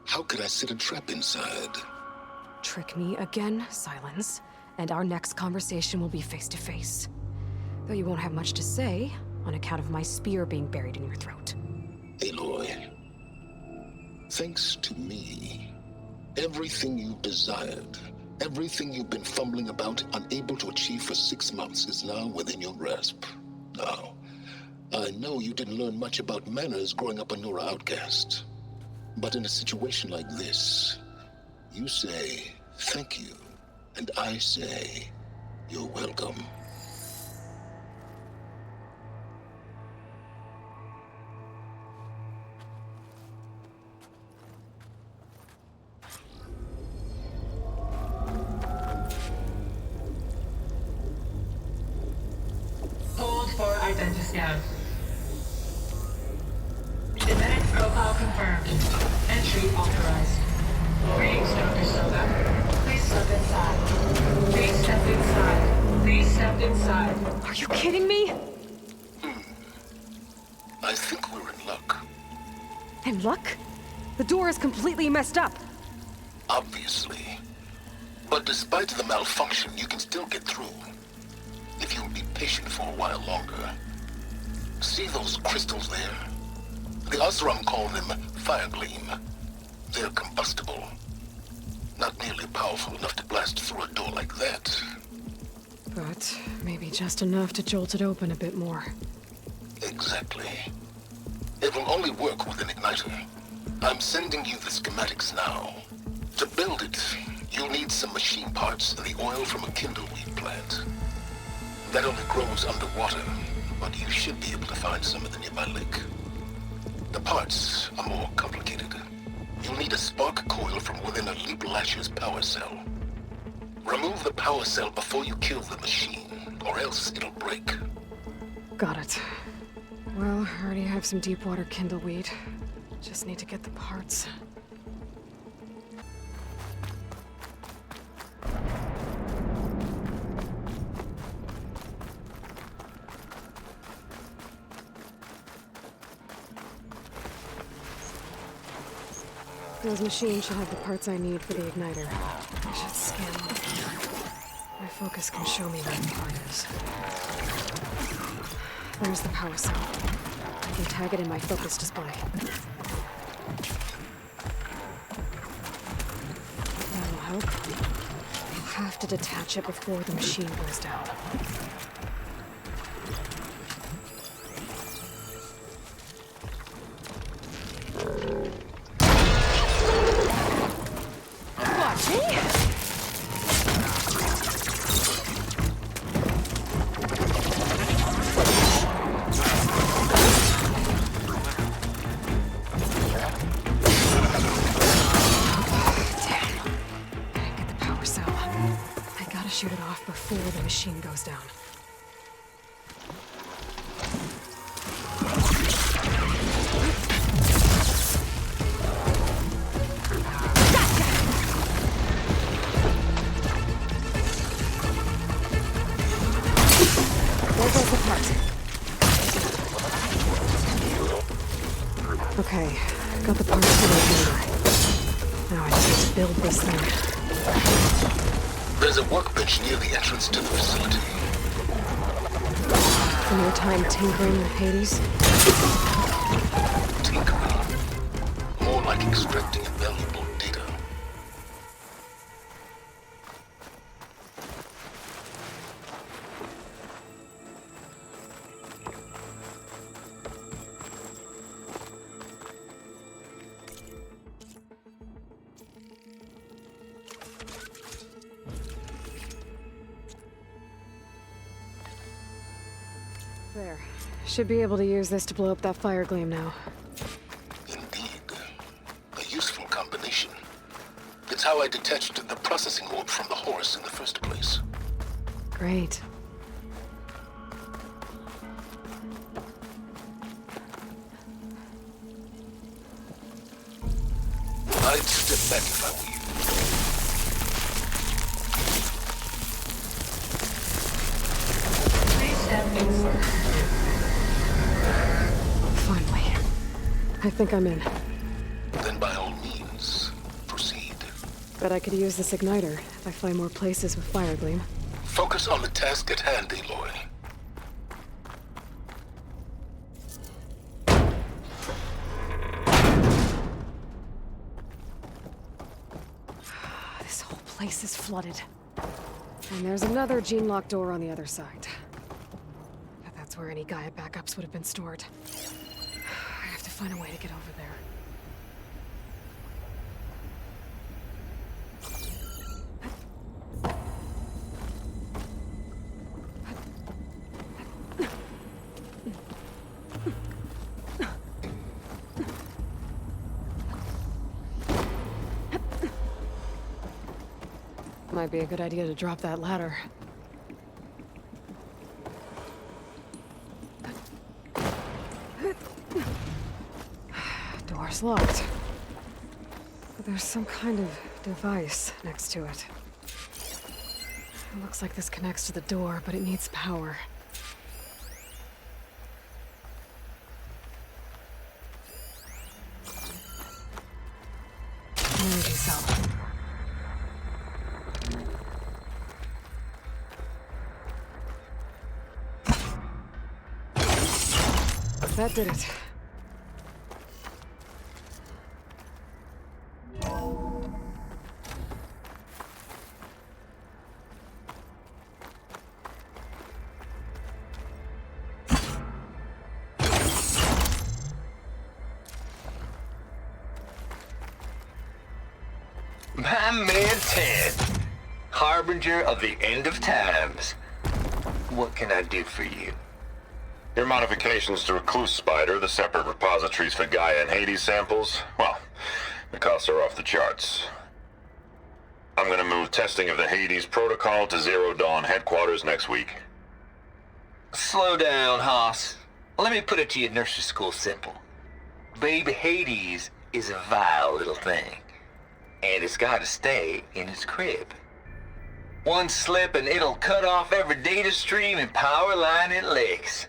How could I set a trap inside? Trick me again, Silence, and our next conversation will be face-to-face. Though you won't have much to say, on account of my spear being buried in your throat. Aloy, thanks to me, everything you desired, everything you've been fumbling about, unable to achieve for 6 months, is now within your grasp. Now, I know you didn't learn much about manners growing up a Nora outcast. But in a situation like this, you say, thank you, and I say, you're welcome. Hold for identity scan. Genetic profile confirmed. Entry authorized. Greetings, Dr. Soda. Please step inside. Please step inside. Please step inside. Are you kidding me? I think we're in luck. In luck? The door is completely messed up. Obviously. But despite the malfunction, you can still get through. If you'll be patient for a while longer. See those crystals there? The Osram call them fire gleam. They're combustible. Not nearly powerful enough to blast through a door like that. But maybe just enough to jolt it open a bit more. Exactly. It will only work with an igniter. I'm sending you the schematics now. To build it, you'll need some machine parts and the oil from a kindleweed plant. That only grows underwater, but you should be able to find some in the nearby lake. The parts are more complicated. You'll need a spark coil from within a Leap Lasher's power cell. Remove the power cell before you kill the machine, or else it'll break. Got it. Well, I already have some deep water kindleweed. Just need to get the parts. Those machines should have the parts I need for the igniter. I should scan them. My focus can show me where the part is. There's the power cell. I can tag it in my focus display. That'll help. I'll have to detach it before the machine goes down. shoot it off before the machine goes down. There goes the part. Okay, got the parts for the motor. Now I just need to build this thing. There's a workbench near the entrance to the facility. From your time tinkering with Hades? Tinkering? More like extracting valuable data. There. Should be able to use this to blow up that fire gleam now. Indeed. A useful combination. It's how I detached the processing orb from the horse in the first place. Great. I'd step back if I were you. Finally. I think I'm in. Then by all means, proceed. Bet I could use this igniter if I find more places with fire gleam. Focus on the task at hand, Aloy. This whole place is flooded. And there's another gene-locked door on the other side. But that's where any GAIA backups would have been stored. I have to find a way to get over there. Might be a good idea to drop that ladder. Door's locked. But there's some kind of device next to it. It looks like this connects to the door, but it needs power. Energy cell. That did it. My man Ted, harbinger of the end of times. What can I do for you? Your modifications to Recluse Spider, the separate repositories for GAIA and Hades samples, well, the costs are off the charts. I'm gonna move testing of the Hades protocol to Zero Dawn headquarters next week. Slow down, Hoss. Let me put it to you nursery school simple. Baby Hades is a vile little thing, and it's gotta stay in its crib. One slip and it'll cut off every data stream and power line it licks.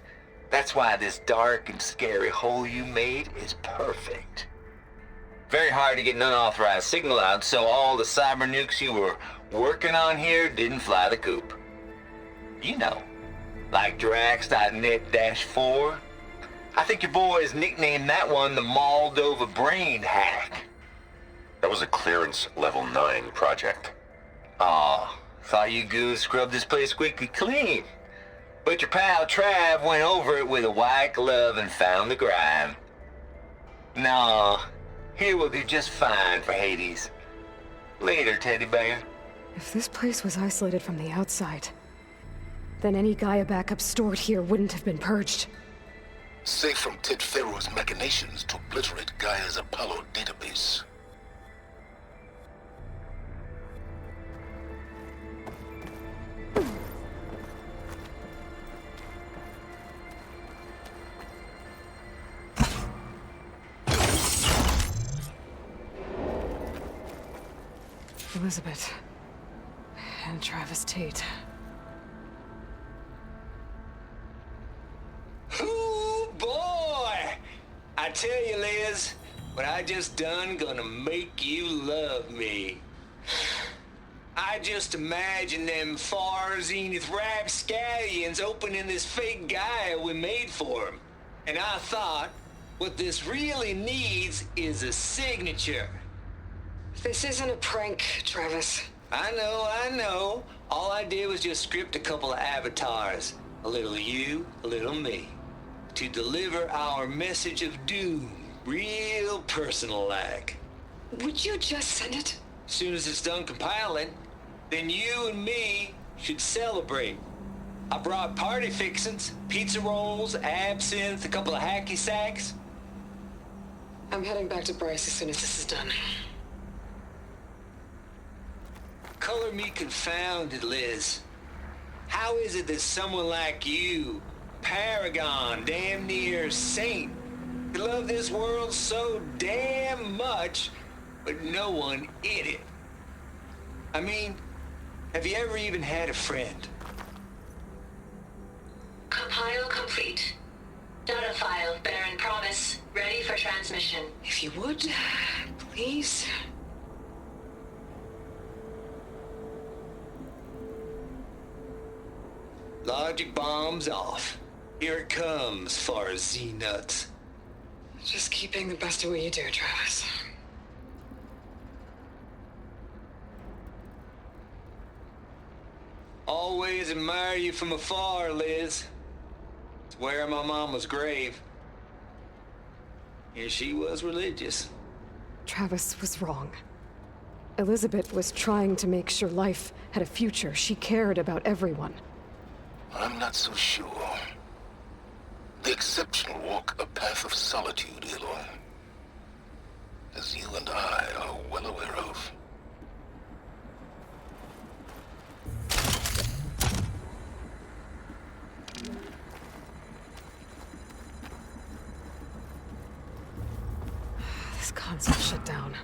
That's why this dark and scary hole you made is perfect. Very hard to get an unauthorized signal out, so all the cyber nukes you were working on here didn't fly the coop. You know, like Drax.net-4. I think your boys nicknamed that one the Moldova Brain Hack. That was a clearance level 9 project. Aw, thought you goons scrubbed this place squeaky clean. But your pal Trav went over it with a white glove and found the grime. Nah, here will do just fine for Hades. Later, teddy bear. If this place was isolated from the outside, then any GAIA backup stored here wouldn't have been purged. Safe from Ted Pharaoh's machinations to obliterate GAIA's Apollo database. Elizabeth. And Travis Tate. Ooh, boy! I tell you, Liz, what I just done gonna make you love me. I just imagine them far zenith rapscallions opening this fake GAIA we made for them. And I thought, what this really needs is a signature. This isn't a prank, Travis. I know. All I did was just script a couple of avatars. A little you, a little me. To deliver our message of doom, real personal-like. Would you just send it? As soon as it's done compiling, then you and me should celebrate. I brought party fixins, pizza rolls, absinthe, a couple of hacky sacks. I'm heading back to Bryce as soon as this is done. Color me confounded, Liz. How is it that someone like you, paragon, damn near saint, could love this world so damn much, but no one in it? I mean, have you ever even had a friend? Compile complete. Data file bearing promise ready for transmission. If you would, please. Logic bombs off. Here it comes, far as Z-nuts. Just keep being the best at what you do, Travis. Always admire you from afar, Liz. It's where my mama's grave. And she was religious. Travis was wrong. Elizabeth was trying to make sure life had a future. She cared about everyone. I'm not so sure. The exceptional walk a path of solitude, Aloy. As you and I are well aware of. This console shut down.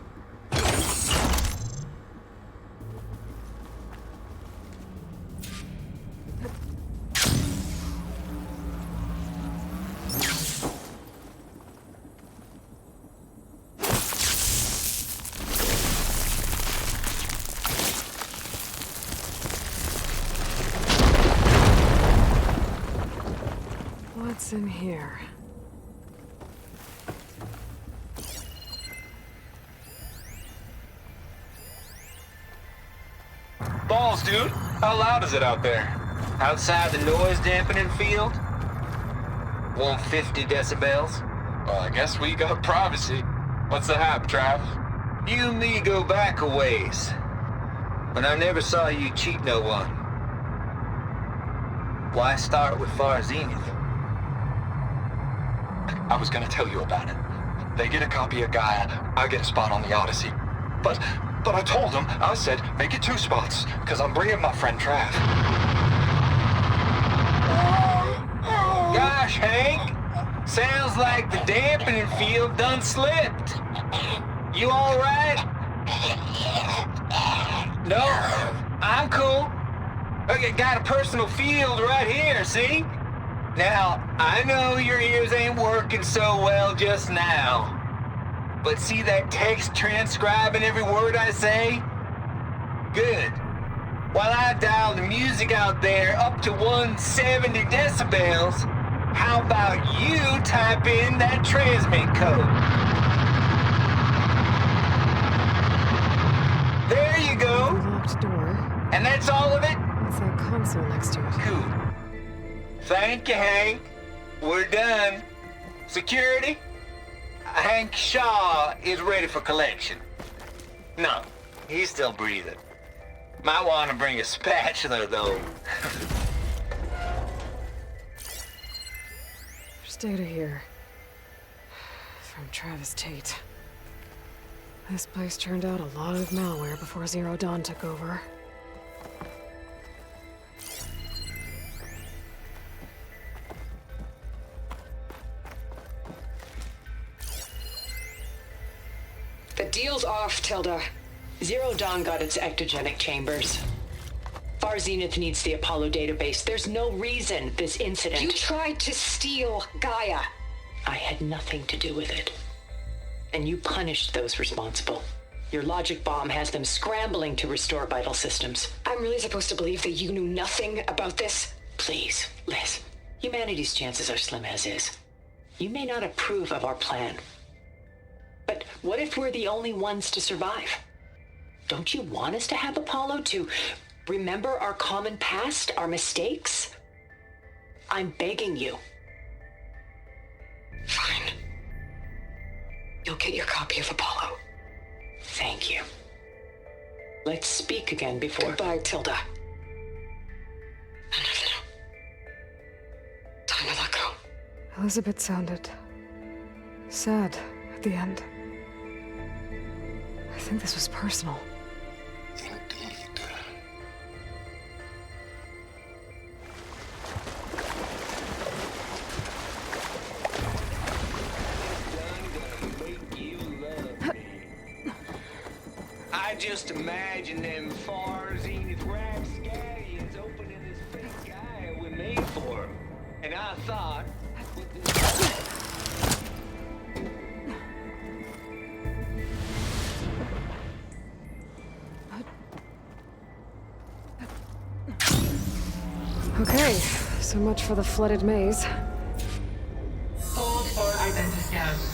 What's in here? Balls, dude. How loud is it out there? Outside the noise dampening field? 150 decibels? Well, I guess we got privacy. What's the hap, Trav? You and me go back a ways. But I never saw you cheat no one. Why start with Far Zenith? I was gonna tell you about it. They get a copy of GAIA, I get a spot on the Odyssey. But I told them, I said, make it 2 spots, because I'm bringing my friend Trav. Gosh, Hank! Sounds like the dampening field done slipped. You all right? No, I'm cool. Okay, got a personal field right here, see? Now, I know your ears ain't working so well just now. But see that text transcribing every word I say? Good. While I dial the music out there up to 170 decibels, how about you type in that transmit code? There you go. Locked door. And that's all of it? What's that console next to it? Cool. Thank you, Hank. We're done. Security? Hank Shaw is ready for collection. No, he's still breathing. Might want to bring a spatula, though. There's data here. From Travis Tate. This place turned out a lot of malware before Zero Dawn took over. The deal's off, Tilda. Zero Dawn got its ectogenic chambers. Far Zenith needs the Apollo database. There's no reason this incident... You tried to steal Gaia. I had nothing to do with it. And you punished those responsible. Your logic bomb has them scrambling to restore vital systems. I'm really supposed to believe that you knew nothing about this? Please, Liz. Humanity's chances are slim as is. You may not approve of our plan. But what if we're the only ones to survive? Don't you want us to have Apollo to remember our common past, our mistakes? I'm begging you. Fine. You'll get your copy of Apollo. Thank you. Let's speak again before... Goodbye, Tilda. Time to let go. Elizabeth sounded sad at the end. I think this was personal. I just imagine them far zenith rapscallions opening this fake Gaia we made for him. And I thought... Okay, so much for the flooded maze. Hold for identity scans.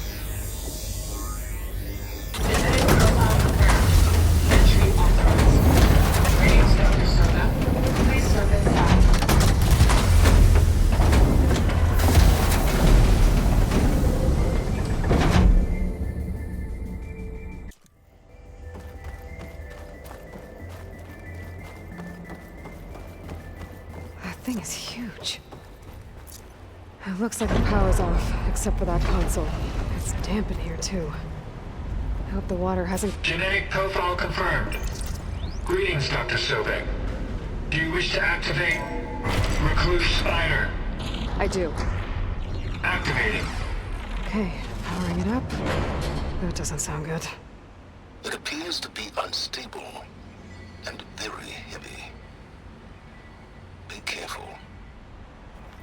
Thing is huge. It looks like the power's off, except for that console. It's damp in here, too. I hope the water hasn't... Genetic profile confirmed. Greetings, Dr. Sobek. Do you wish to activate Recluse Spider? I do. Activating. Okay, powering it up. That doesn't sound good. It appears to be unstable and very heavy. Be careful.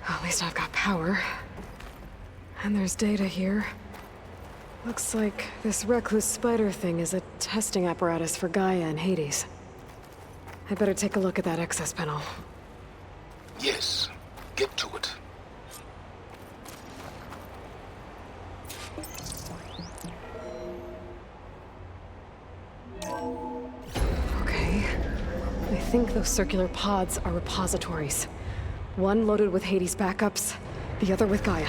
At least I've got power. And there's data here. Looks like this Recluse Spider thing is a testing apparatus for Gaia and Hades. I'd better take a look at that access panel. Yes, get to it. Okay. I think those circular pods are repositories. One loaded with Hades backups, the other with Gaia.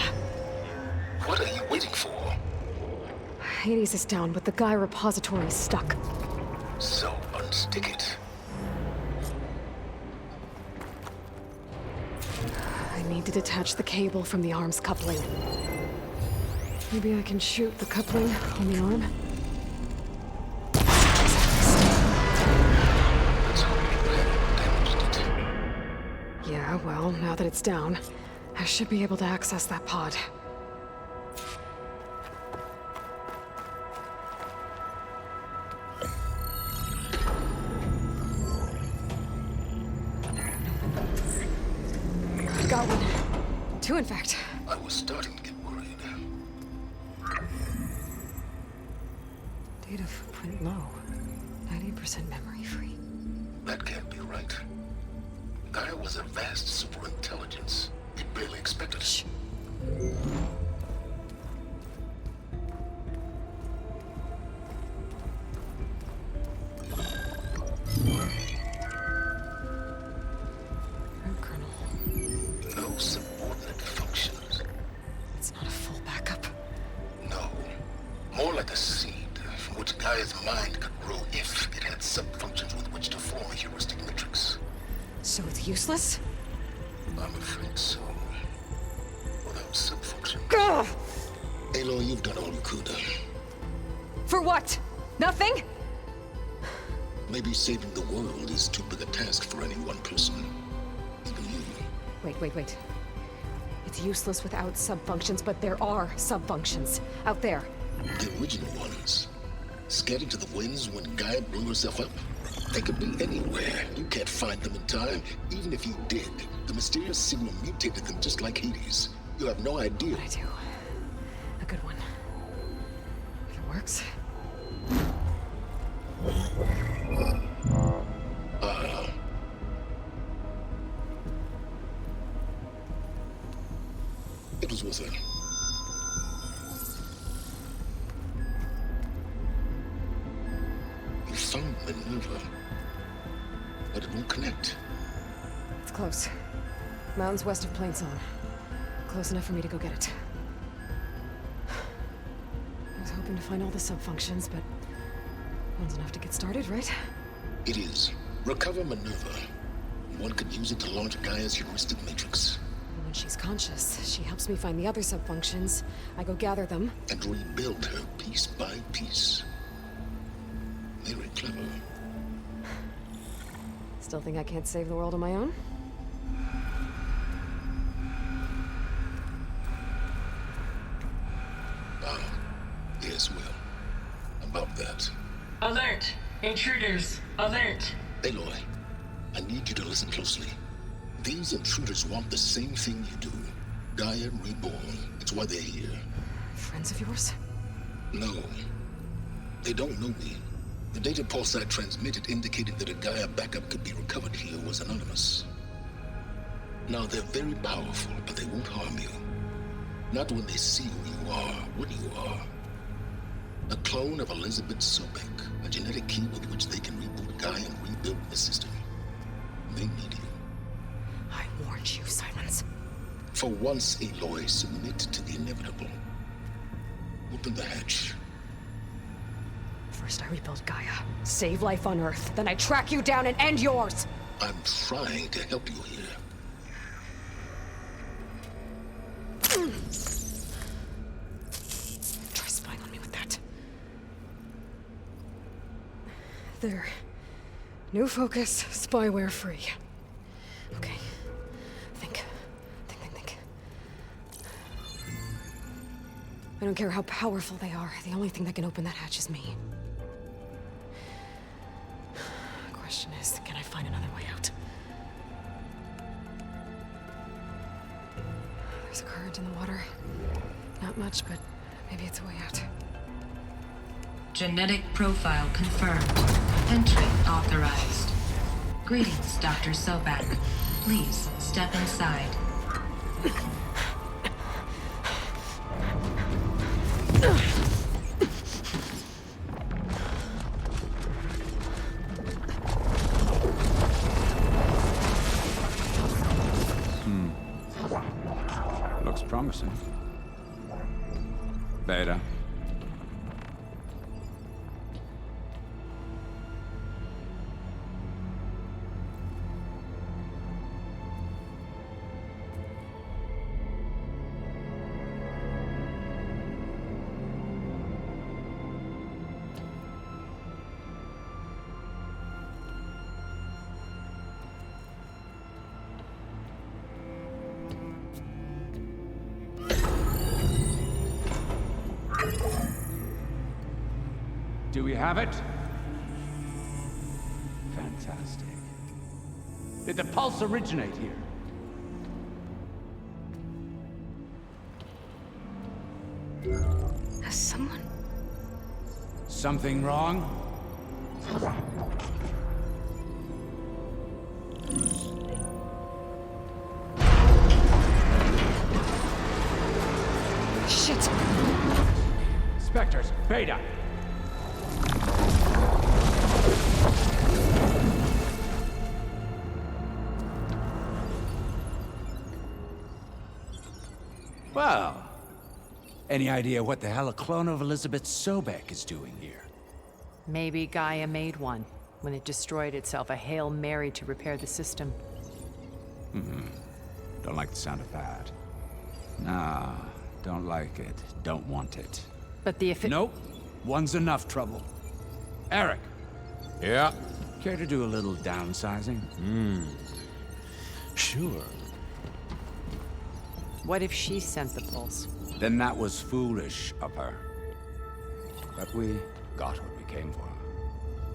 What are you waiting for? Hades is down, but the Gaia repository is stuck. So unstick it. I need to detach the cable from the arm's coupling. Maybe I can shoot the coupling on the arm? Yeah, well, now that it's down, I should be able to access that pod. Got one. Two, in fact. I was starting to get worried. Data footprint low. 90% memory free. That can't be right. Gaia was a vast superintelligence. We barely expected it. No subordinate functions. It's not a full backup. No. More like a seed from which Gaia's mind could grow if it had sub-functions with which to form a heuristic matrix. So it's useless? I'm afraid so. Without sub-function. Ugh! Aloy, you've done all you could. For what? Nothing? Maybe saving the world is too big a task for any one person. Even you. Wait. It's useless without sub-functions, but there are sub-functions out there. The original ones. Scattered to the winds when Gaia blew herself up? They could be anywhere. You can't find them in time. Even if you did, the mysterious signal mutated them just like Hades. You have no idea. I do. A good one. If it works. It was worth it. You found Minerva, but it won't connect. It's close. Mountains west of Plainsong. Close enough for me to go get it. I was hoping to find all the sub-functions, but one's enough to get started, right? It is. Recover Minerva. One could use it to launch Gaia's heuristic matrix. And when she's conscious, she helps me find the other sub-functions. I go gather them. And rebuild her piece by piece. Very clever. Still think I can't save the world on my own? Yes, well. About that. Alert! Intruders! Alert! Aloy, I need you to listen closely. These intruders want the same thing you do. Gaia reborn. It's why they're here. Friends of yours? No. They don't know me. The data pulse I transmitted indicated that a Gaia backup could be recovered here was anonymous. Now, they're very powerful, but they won't harm you. Not when they see who you are, what you are. A clone of Elizabeth Sobek, a genetic key with which they can reboot Gaia and rebuild the system. They need you. I warned you, Silence. For once, Aloy, submit to the inevitable. Open the hatch. First I rebuild Gaia, save life on Earth, then I track you down and end yours! I'm trying to help you here. Try spying on me with that. There. New focus, spyware free. Okay. Think. I don't care how powerful they are. The only thing that can open that hatch is me. Question is, can I find another way out? There's a current in the water. Not much, but maybe it's a way out. Genetic profile confirmed. Entry authorized. Greetings, Dr. Sobek. Please step inside. Looks promising. Beta. Do we have it? Fantastic. Did the pulse originate here? Has someone... Something wrong? Shit! Spectres, Beta! Well, any idea what the hell a clone of Elizabeth Sobek is doing here? Maybe Gaia made one when it destroyed itself, a Hail Mary to repair the system. Don't like the sound of that. Nah, don't like it. Don't want it. But the Nope. One's enough trouble. Eric. Yeah? Care to do a little downsizing? Sure. What if she sent the pulse? Then that was foolish of her. But we got what we came for.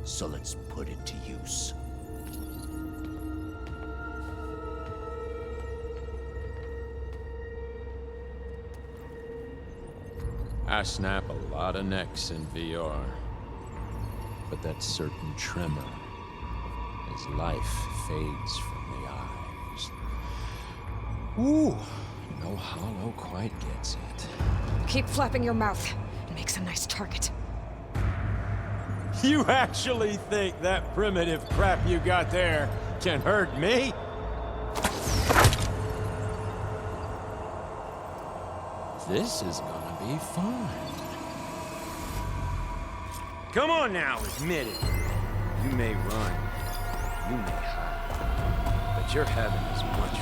So let's put it to use. I snap a lot of necks in VR. But that certain tremor as life fades from the eyes. Ooh, no hollow quite gets it. Keep flapping your mouth. It makes a nice target. You actually think that primitive crap you got there can hurt me? This is gonna be fun. Come on now, admit it. You may run, you may hide, but you're having as much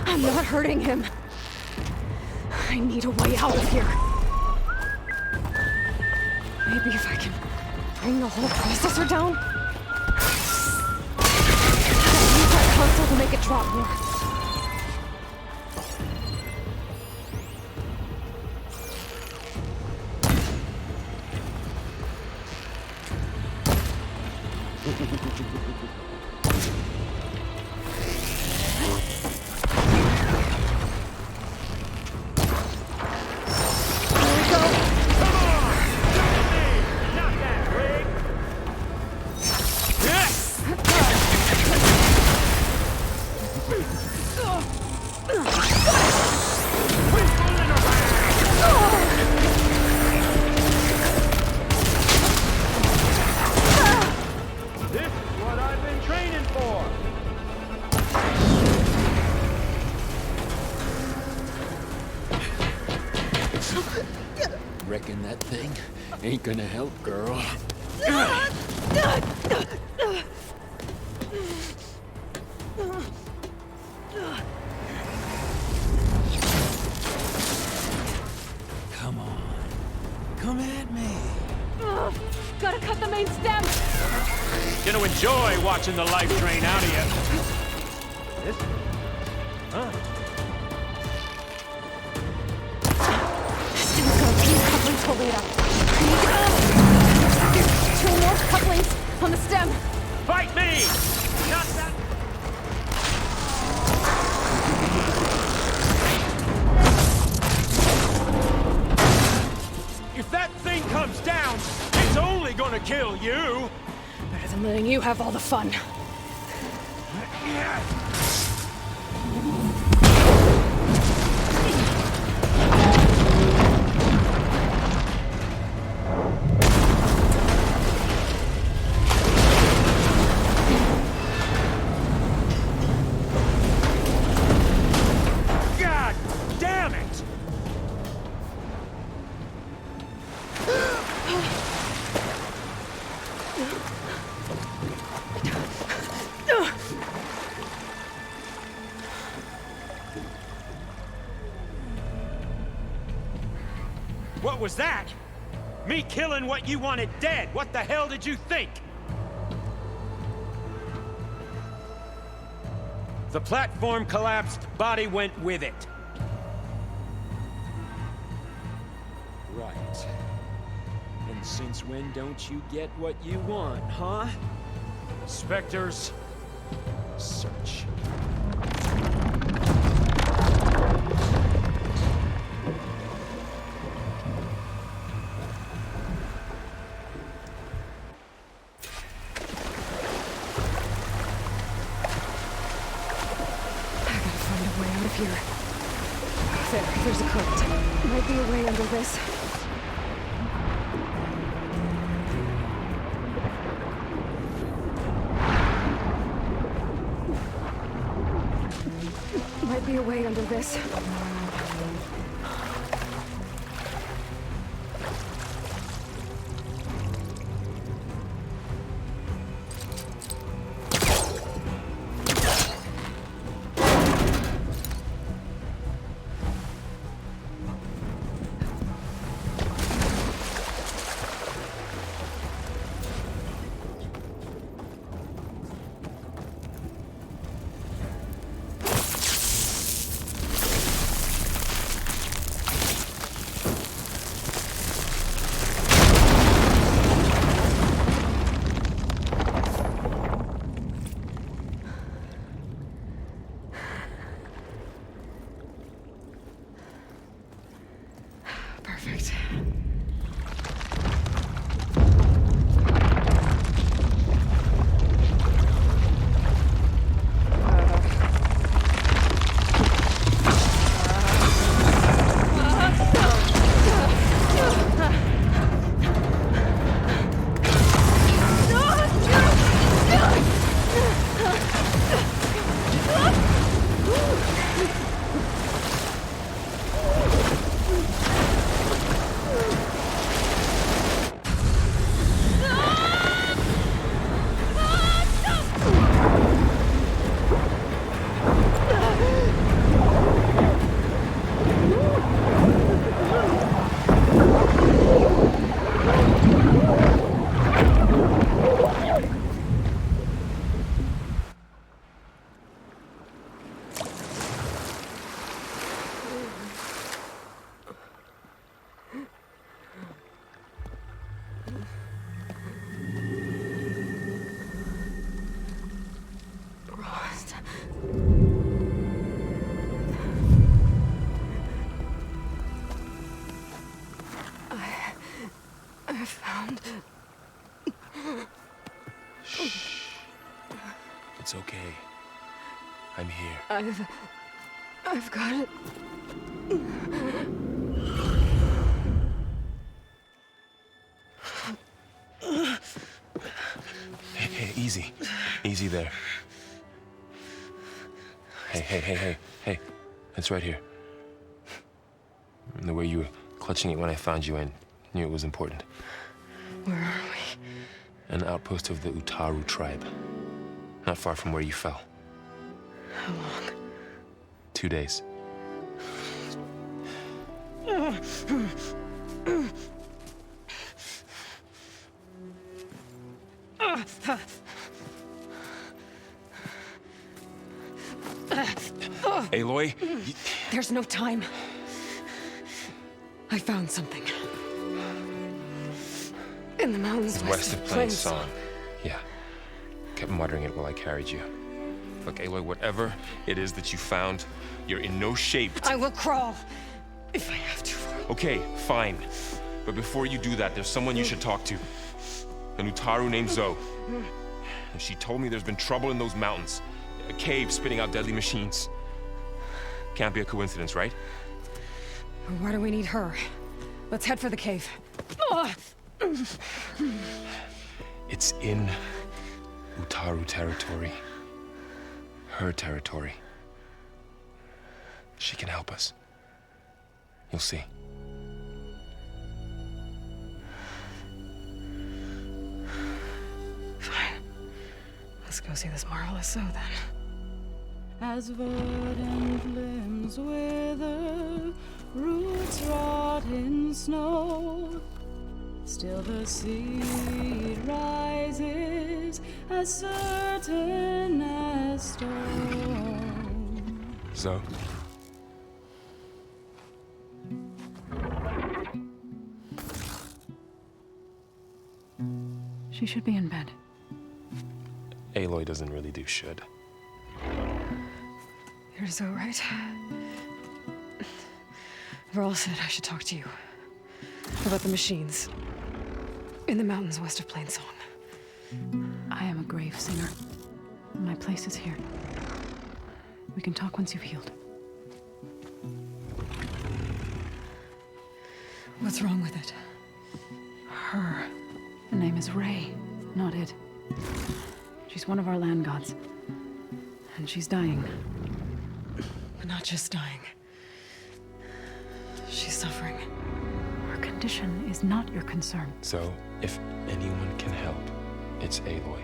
I'm not hurting him. I need a way out of here. Maybe if I can bring the whole processor down? Use that console to make it drop more. Reckon that thing ain't gonna help, girl. Come on. Come at me. Gotta cut the main stem! Gonna enjoy watching the life drain out of you. This? Huh? Hold it up. Two more couplings on the stem. Fight me! Not that. If that thing comes down, it's only gonna kill you. Better than letting you have all the fun. What was that? Me killing what you wanted dead. What the hell did you think? The platform collapsed, body went with it. Right. And since when don't you get what you want, huh? Spectres, search. There's a current. Might be a way under this. Might be a way under this. okay. I'm here. I've got it. Hey, easy. Easy there. Hey. It's right here. And the way you were clutching it when I found you, I knew it was important. Where are we? An outpost of the Utaru tribe. Not far from where you fell. How long? 2 days. Aloy? There's no time. I found something. In the mountains west of Plainsong. Yeah. Kept muttering it while I carried you. Look, Aloy, whatever it is that you found, you're in no shape to... I will crawl, if I have to. Okay, fine. But before you do that, there's someone you should talk to. An Utaru named Zoe. And she told me there's been trouble in those mountains. A cave spitting out deadly machines. Can't be a coincidence, right? Why do we need her? Let's head for the cave. It's in Utaru territory. Her territory. She can help us. You'll see. Fine. Let's go see this marvelous Zoe then. As verdant limbs wither, roots rot in snow, still the seed rises as certain as stone. Zoe? She should be in bed. Aloy doesn't really do should. You're Zoe, right? Varl said I should talk to you about the machines in the mountains west of Plainsong. I am a grave singer. My place is here. We can talk once you've healed. What's wrong with it? Her. The name is Ray, not it. She's one of our land gods. And she's dying. But not just dying. She's suffering. Her condition is not your concern. So, if anyone can help, it's Aloy.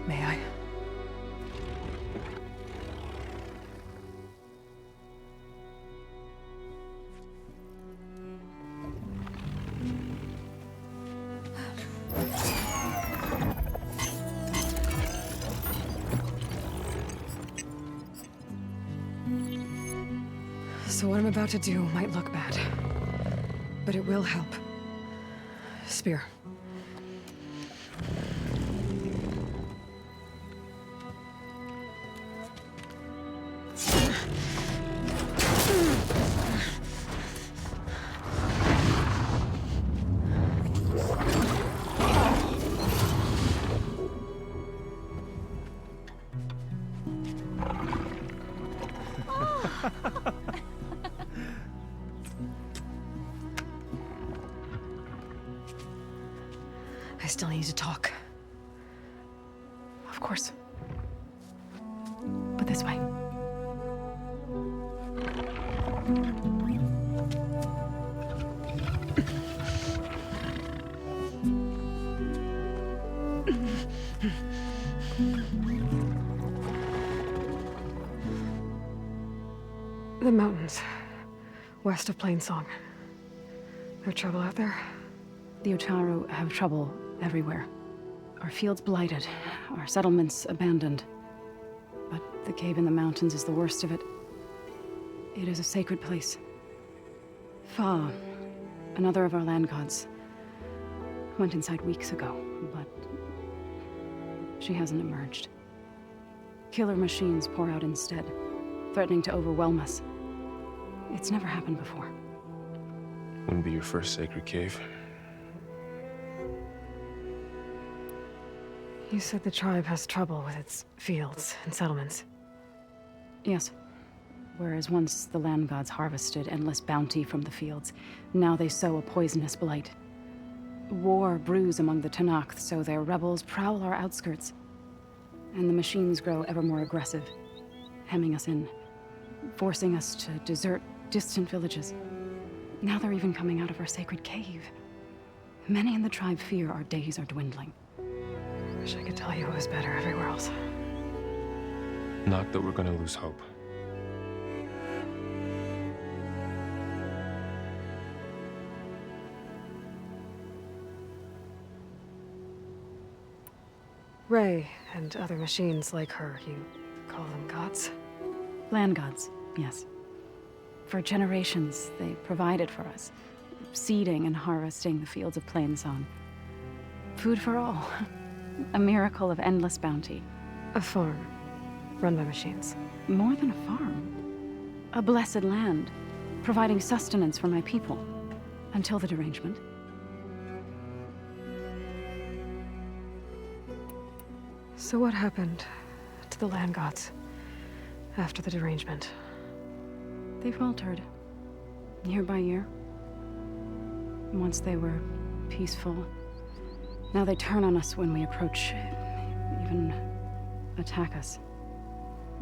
May I? So what I'm about to do might look bad, but it will help. Spear. I still need to talk. Of course. But this way. The mountains, west of Plainsong. There trouble out there? The Utaru have trouble everywhere. Our fields blighted, our settlements abandoned. But the cave in the mountains is the worst of it. It is a sacred place. Fa, another of our land gods, went inside weeks ago, but she hasn't emerged. Killer machines pour out instead, threatening to overwhelm us. It's never happened before. Wouldn't be your first sacred cave. You said the tribe has trouble with its fields and settlements. Yes. Whereas once the land gods harvested endless bounty from the fields, now they sow a poisonous blight. War brews among the Tenakth, so their rebels prowl our outskirts. And the machines grow ever more aggressive, hemming us in, forcing us to desert distant villages. Now they're even coming out of our sacred cave. Many in the tribe fear our days are dwindling. Wish I could tell you it was better everywhere else. Not that we're gonna lose hope. Ray and other machines like her, you call them gods? Land gods, yes. For generations, they provided for us, seeding and harvesting the fields of Plainsong. Food for all. A miracle of endless bounty. A farm, run by machines. More than a farm. A blessed land, providing sustenance for my people. Until the derangement. So what happened to the land gods after the derangement? They faltered, year by year. Once they were peaceful. Now they turn on us when we approach, even attack us.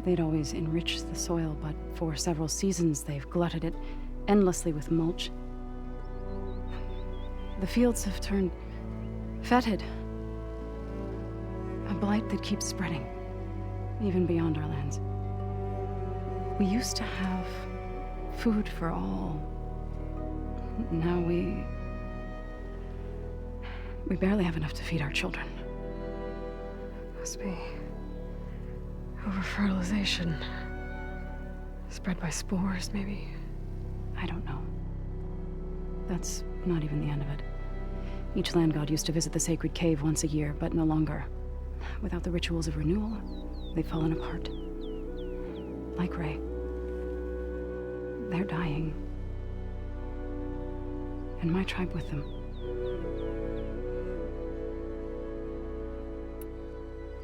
They'd always enriched the soil, but for several seasons they've glutted it endlessly with mulch. The fields have turned fetid. A blight that keeps spreading, even beyond our lands. We used to have food for all. Now we barely have enough to feed our children. Must be over-fertilization. Spread by spores, maybe? I don't know. That's not even the end of it. Each land god used to visit the sacred cave once a year, but no longer. Without the rituals of renewal, they've fallen apart. Like Ray. They're dying. And my tribe with them.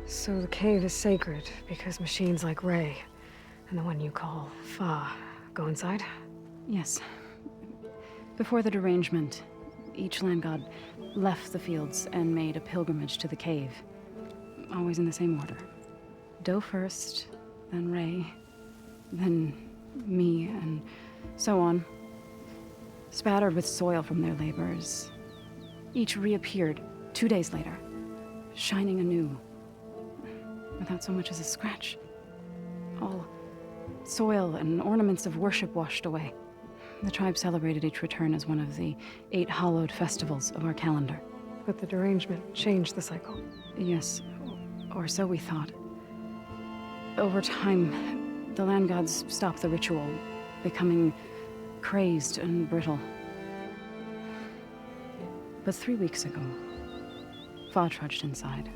So the cave is sacred because machines like Ray and the one you call Fa go inside? Yes. Before the derangement, each land god left the fields and made a pilgrimage to the cave. Always in the same order. Do first, then Ray, then me, and so on. Spattered with soil from their labors. Each reappeared 2 days later, shining anew, without so much as a scratch. All soil and ornaments of worship washed away. The tribe celebrated each return as one of the 8 hallowed festivals of our calendar. But the derangement changed the cycle. Yes, or so we thought. Over time, the land gods stopped the ritual, becoming crazed and brittle. But 3 weeks ago, Fa trudged inside.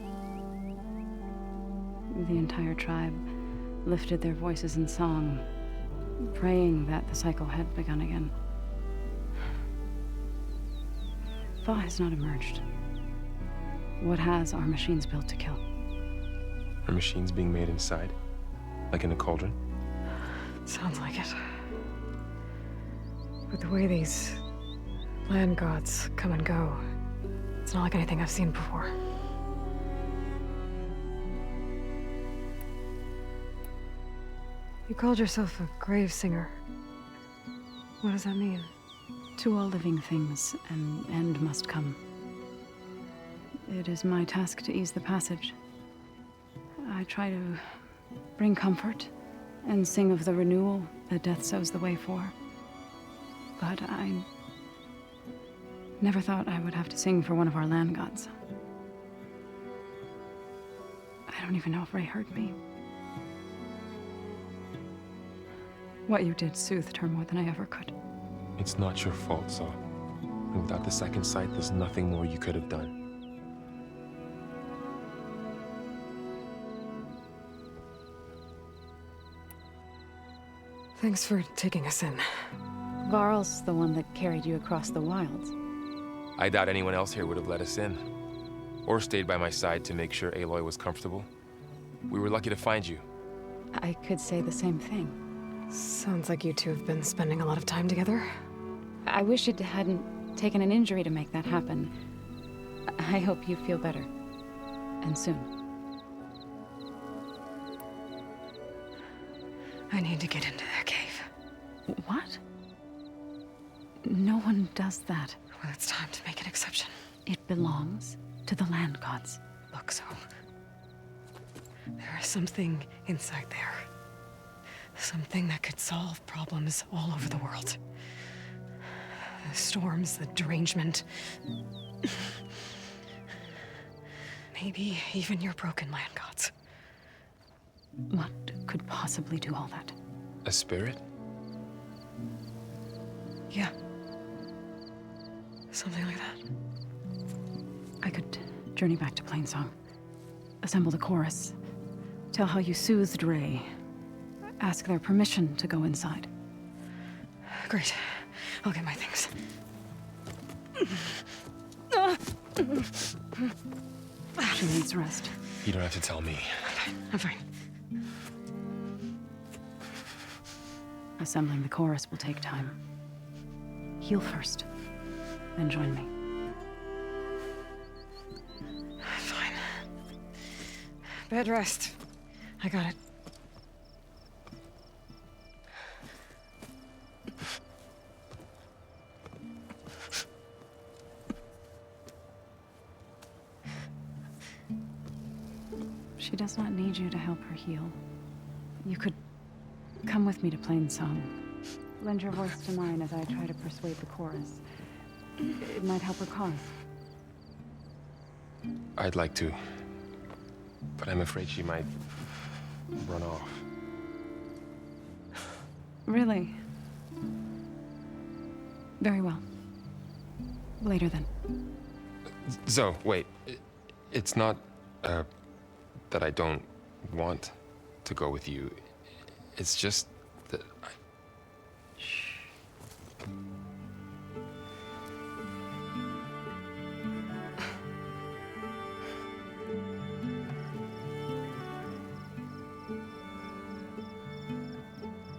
The entire tribe lifted their voices in song, praying that the cycle had begun again. Fa has not emerged. What has are machines built to kill. Are machines being made inside? Like in a cauldron? Sounds like it. But the way these land gods come and go, it's not like anything I've seen before. You called yourself a grave singer. What does that mean? To all living things, an end must come. It is my task to ease the passage. I try to bring comfort and sing of the renewal that death sows the way for. But I never thought I would have to sing for one of our land gods. I don't even know if Ray heard me. What you did soothed her more than I ever could. It's not your fault, Saul. And without the second sight, there's nothing more you could have done. Thanks for taking us in. Varl's the one that carried you across the wilds. I doubt anyone else here would have let us in. or stayed by my side to make sure Aloy was comfortable. We were lucky to find you. I could say the same thing. Sounds like you two have been spending a lot of time together. I wish it hadn't taken an injury to make that happen. I hope you feel better. And soon. I need to get into that cave. What? No one does that. Well, it's time to make an exception. It belongs to the land gods. Look, so there is something inside there. Something that could solve problems all over the world. The storms, the derangement. Maybe even your broken land gods. What could possibly do all that? A spirit? Yeah. Something like that. I could journey back to Plainsong. Assemble the chorus. Tell how you soothed Ray. Ask their permission to go inside. Great. I'll get my things. She needs rest. You don't have to tell me. I'm fine. Assembling the chorus will take time. Heal first, then join me. Fine. Bed rest. I got it. She does not need you to help her heal. You could come with me to Plainsong. Lend your voice to mine as I try to persuade the chorus. It might help her cause. I'd like to, but I'm afraid she might run off. Really? Very well. Later then. Zoe, wait. It's not, that I don't want to go with you. It's just that I... Shh.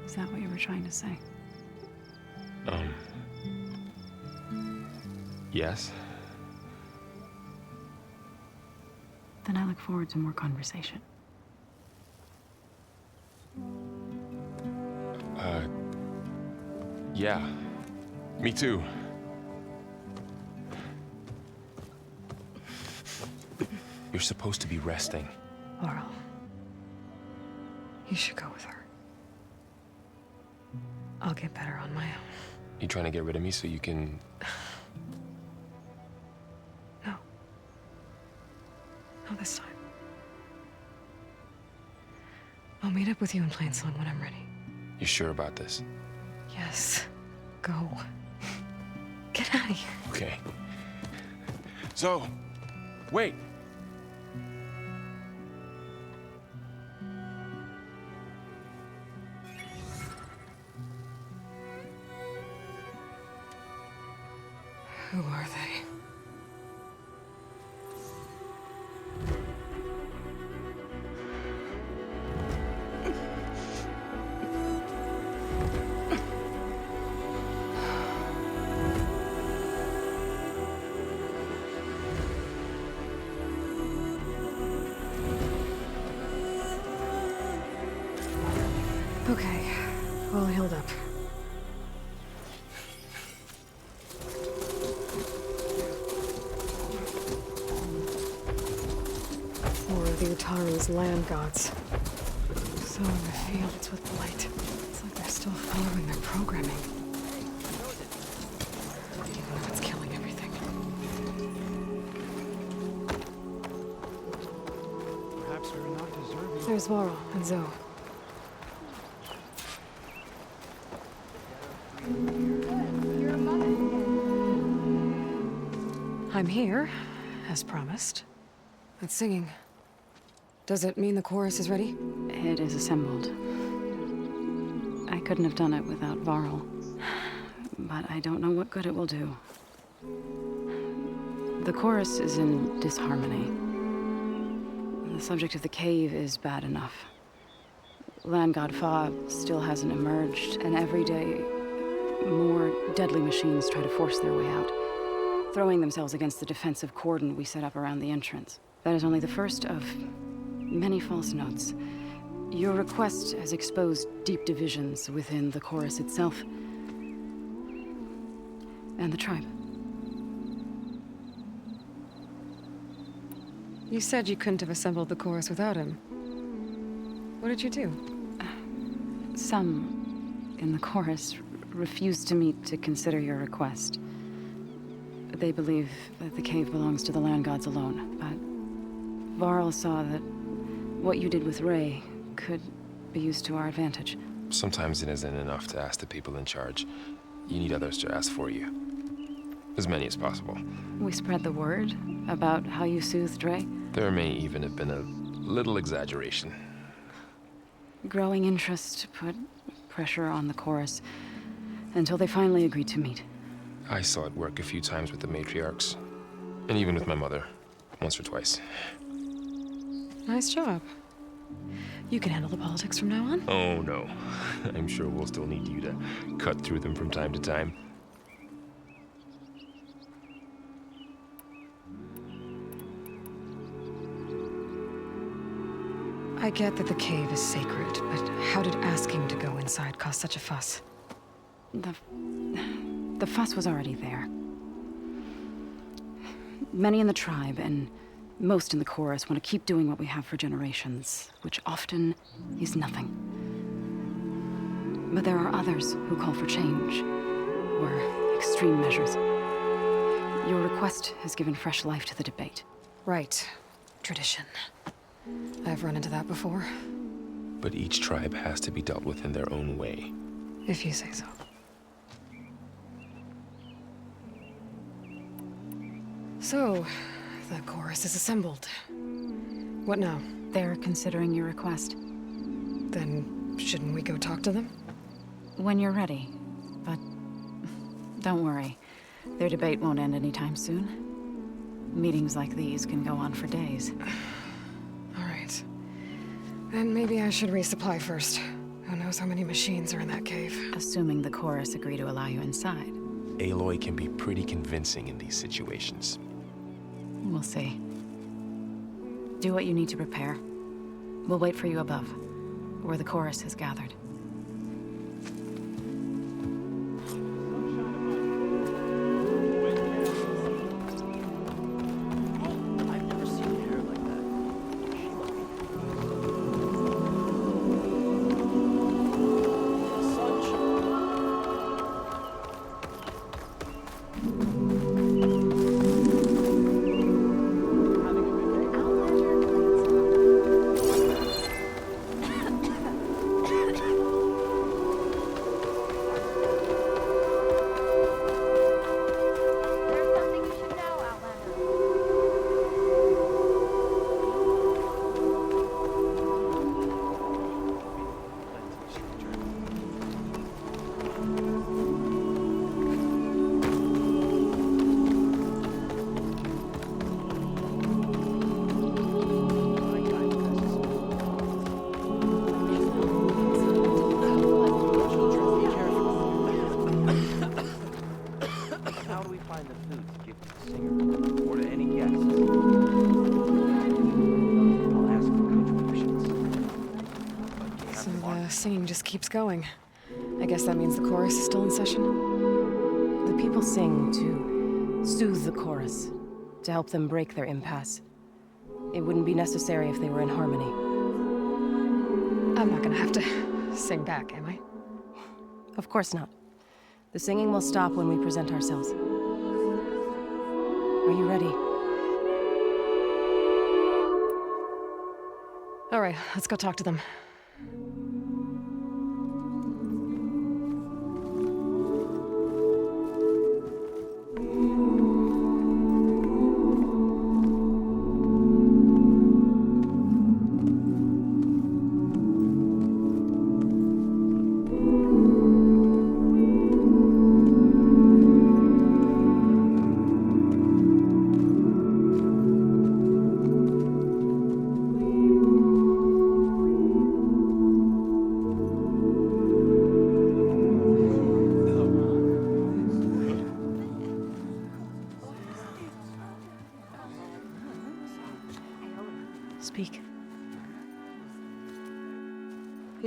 Is that what you were trying to say? Yes? Then I look forward to more conversation. Yeah. Me too. You're supposed to be resting. Laurel, you should go with her. I'll get better on my own. You trying to get rid of me so you can... No. Not this time. I'll meet up with you in Plainsong when I'm ready. You sure about this? Yes. Go. Get out of here. Okay. So, wait. Who are they? Okay, all healed up. More of the Utaru's land gods. So in the fields with blight. It's like they're still following their programming. Even though it's killing everything. Perhaps we're not deserving. There's Varl and Zoe. I'm here, as promised. That's singing. Does it mean the chorus is ready? It is assembled. I couldn't have done it without Varl. But I don't know what good it will do. The chorus is in disharmony. The subject of the cave is bad enough. Land God Fa still hasn't emerged, and every day, more deadly machines try to force their way out, throwing themselves against the defensive cordon we set up around the entrance. That is only the first of many false notes. Your request has exposed deep divisions within the chorus itself and the tribe. You said you couldn't have assembled the chorus without him. What did you do? Some in the chorus refused to meet to consider your request. They believe that the cave belongs to the land gods alone, but Varl saw that what you did with Ray could be used to our advantage. Sometimes it isn't enough to ask the people in charge. You need others to ask for you. As many as possible. We spread the word about how you soothed Ray. There may even have been a little exaggeration. Growing interest put pressure on the chorus until they finally agreed to meet. I saw it work a few times with the matriarchs. And even with my mother. Once or twice. Nice job. You can handle the politics from now on? Oh, no. I'm sure we'll still need you to cut through them from time to time. I get that the cave is sacred, but how did asking to go inside cause such a fuss? The fuss was already there. Many in the tribe, and most in the chorus, want to keep doing what we have for generations, which often is nothing. But there are others who call for change, or extreme measures. Your request has given fresh life to the debate. Right. Tradition. I've run into that before. But each tribe has to be dealt with in their own way. If you say so. So, the chorus is assembled. What now? They're considering your request. Then, shouldn't we go talk to them? When you're ready. But don't worry. Their debate won't end anytime soon. Meetings like these can go on for days. All right. Then maybe I should resupply first. Who knows how many machines are in that cave? Assuming the chorus agree to allow you inside. Aloy can be pretty convincing in these situations. We'll see. Do what you need to prepare. We'll wait for you above, where the chorus has gathered. Keeps going. I guess that means the chorus is still in session. The people sing to soothe the chorus, to help them break their impasse. It wouldn't be necessary if they were in harmony. I'm not gonna have to sing back, am I? Of course not. The singing will stop when we present ourselves. Are you ready? All right, let's go talk to them.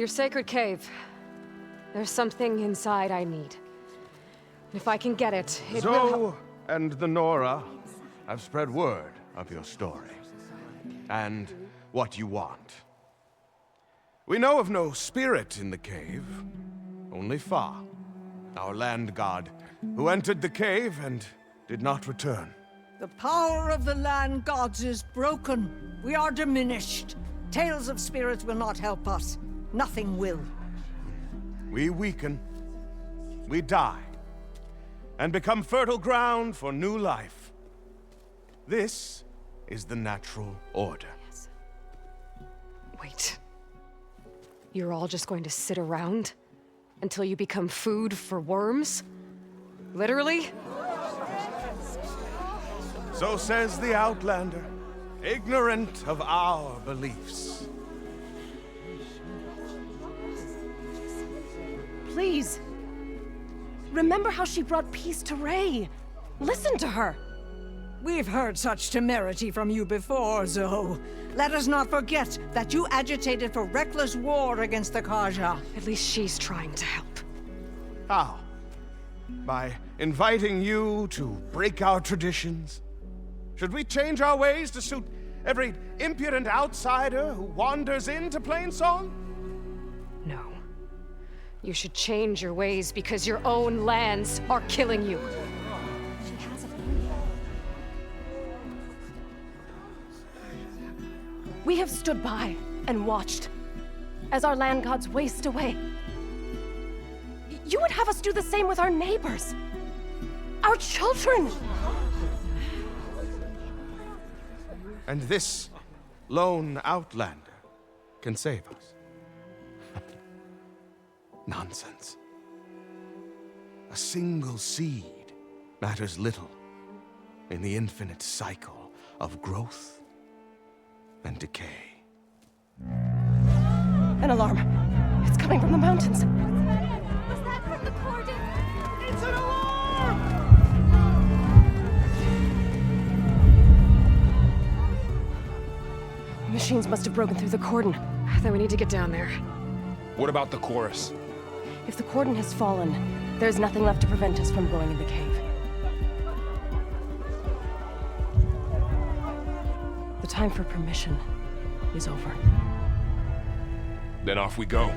sacred cave. There's something inside I need. If I can get it, it will help. Zoe and the Nora have spread word of your story, and what you want. We know of no spirit in the cave, only Fa, our land god, who entered the cave and did not return. The power of the land gods is broken. We are diminished. Tales of spirits will not help us. Nothing will. We weaken, we die, and become fertile ground for new life. This is the natural order. Yes. Wait. You're all just going to sit around until you become food for worms? Literally? So says the Outlander, ignorant of our beliefs. Please. Remember how she brought peace to Ray. Listen to her. We've heard such temerity from you before, Zoe. Let us not forget that you agitated for reckless war against the GAIA. At least she's trying to help. How? By inviting you to break our traditions? Should we change our ways to suit every impudent outsider who wanders into Plainsong? No. You should change your ways because your own lands are killing you. We have stood by and watched as our land gods waste away. You would have us do the same with our neighbors, our children. And this lone outlander can save us. Nonsense. A single seed matters little in the infinite cycle of growth and decay. An alarm. It's coming from the mountains. Was that from the cordon? It's an alarm! Machines must have broken through the cordon. Then we need to get down there. What about the chorus? If the cordon has fallen, there's nothing left to prevent us from going in the cave. The time for permission is over. Then off we go.